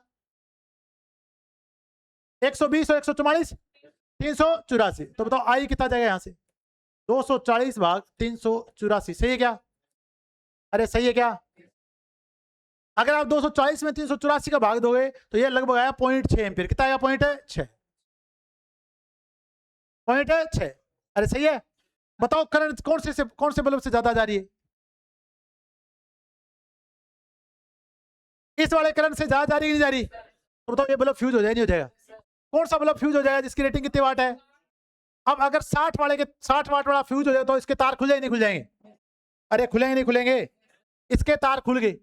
120 और 144 384, तो बताओ आई कितना जाएगा यहां से, 240 भाग 384, सही है क्या, अरे सही है क्या। अगर आप 240 में 384 का भाग दोगे तो ये लगभग आया 0.6 एम्पियर, कितना आया 0.6, अरे सही है। बताओ करंट कौन से बल्ब से ज्यादा जा रही है, इस वाले करंट से ज्यादा जा रही है नहीं जा रही, तो बताओ ये बल्ब फ्यूज हो जाए नहीं हो जाएगा, कौन सा बल्ब फ्यूज हो जाएगा जिसकी रेटिंग कितने वाट है। अब अगर 60 वाट वाला फ्यूज हो जाए तो इसके तार खुल जाए नहीं खुल जाएंगे, अरे खुलेंगे नहीं खुलेंगे, इसके तार खुल गए,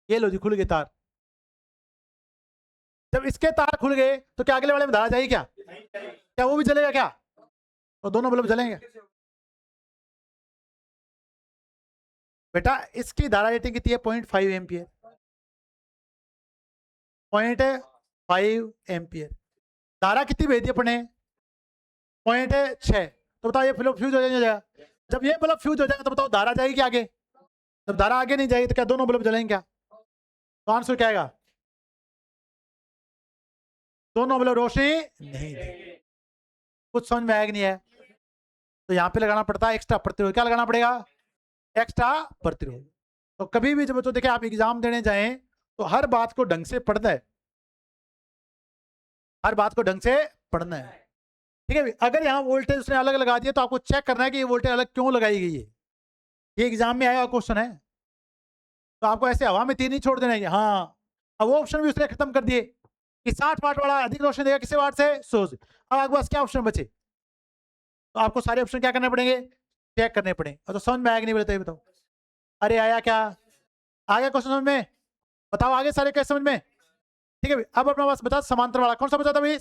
ये लो जी खुल गए तार, जब इसके तार खुल गए तो क्या अगले वाले में धारा जाएगी क्या, क्या वो भी जलेगा क्या? तो दोनों बल्ब जलेंगे। बेटा इसकी धारा रेटिंग कितनी है? 0.5 एम्पियर। 0.5 एम्पियर। धारा कितनी भेज दी अपने? 0.6। तो बताओ ये बल्ब फ्यूज हो जाएगा? जब ये बल्ब फ्यूज हो जाएगा तो बताओ धारा जाएगी आगे? जब धारा आगे नहीं जाएगी तो क्या दोनों बल्ब जलेंगे क्या? तो आंसर क्या आएगा? दोनों बल्ब रोशनी नहीं देंगे। कुछ समझ में आएगा नहीं है? तो यहाँ पे लगाना पड़ता है एक्स्ट्रा प्रतिरोध। क्या लगाना पड़ेगा? एक्स्ट्रा प्रतिरोध। तो कभी भी जब तो देखिए आप एग्जाम देने जाएं तो हर बात को ढंग से पढ़ना है, हर बात को ढंग से पढ़ना है। ठीक है, अगर यहाँ वोल्टेज उसने अलग लगा दिया तो आपको चेक करना है कि ये वोल्टेज अलग क्यों लगाई गई है। ये एग्जाम में आया हुआ क्वेश्चन है, तो आपको ऐसे हवा में तीर नहीं छोड़ देना है। हाँ, अब वो ऑप्शन भी उसने खत्म कर दिए कि 60 वाट वाला अधिक रोशनी देगा किसी वाट से? 100 से। अब आपके पास क्या ऑप्शन बचे? तो आपको सारे ऑप्शन क्या करने पड़ेंगे? चेक करने पड़ेंगे। और तो समझ में आएगा नहीं बोले तो ये बताओ। अरे आया क्या? आ गया क्वेश्चन समझ में? बताओ आगे सारे कैसे समझ में? ठीक है, अब अपना पास बता समांतर वाला कौन सा बचा था भाई?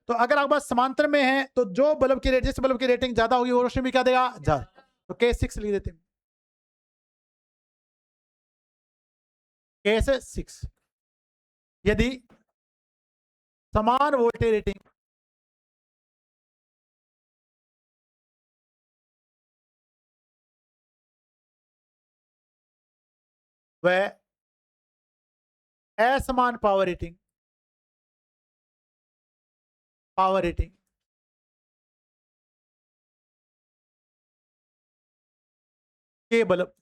तो अगर आपके पास समांतर में है तो जो बल्ब की जिस बल्ब की रेटिंग ज्यादा होगी वो रोशनी भी क्या देगा? ज्यादा। तो केस 6 लिख देते हैं। केस 6, यदि समान वोल्टेज रेटिंग व असमान पावर रेटिंग के बल्ब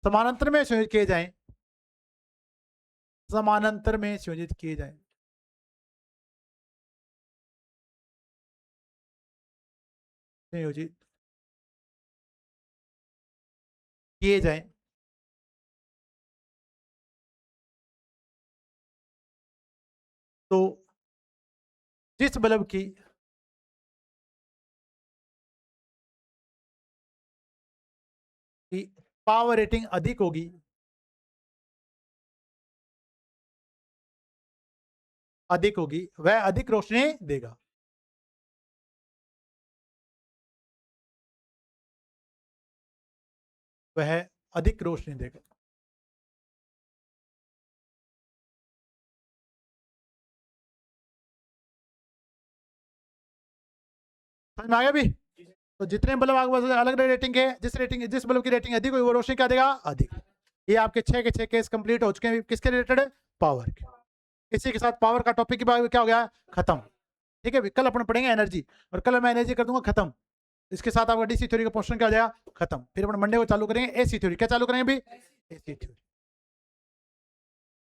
समानांतर में संयोजित किए जाएं, समानांतर में संयोजित किए जाएं, संयोजित किए जाएं तो जिस बल्ब की पावर रेटिंग अधिक होगी, वह अधिक रोशनी देगा। वह अधिक रोशनी देगा। समझ में आ गया भी? तो जितने बल्ब आपके पास अलग रेटिंग है, जिस बल्ब की रेटिंग अधिक हुई वो रोशनी क्या देगा? अधिक। ये आपके 6 के 6 केस कंप्लीट हो चुके हैं। किसके रिलेटेड है? पावर के। इसी के साथ पावर का टॉपिक की बात क्या हो गया? खत्म। ठीक है, कल अपन पढ़ेंगे एनर्जी, और कल मैं एनर्जी कर दूंगा खत्म। इसके साथ आपका डीसी थ्योरी का पोर्शन क्या हो जाएगा? खत्म। फिर अपन मंडे को चालू करेंगे एसी थ्योरी। क्या चालू करेंगे भी? AC theory.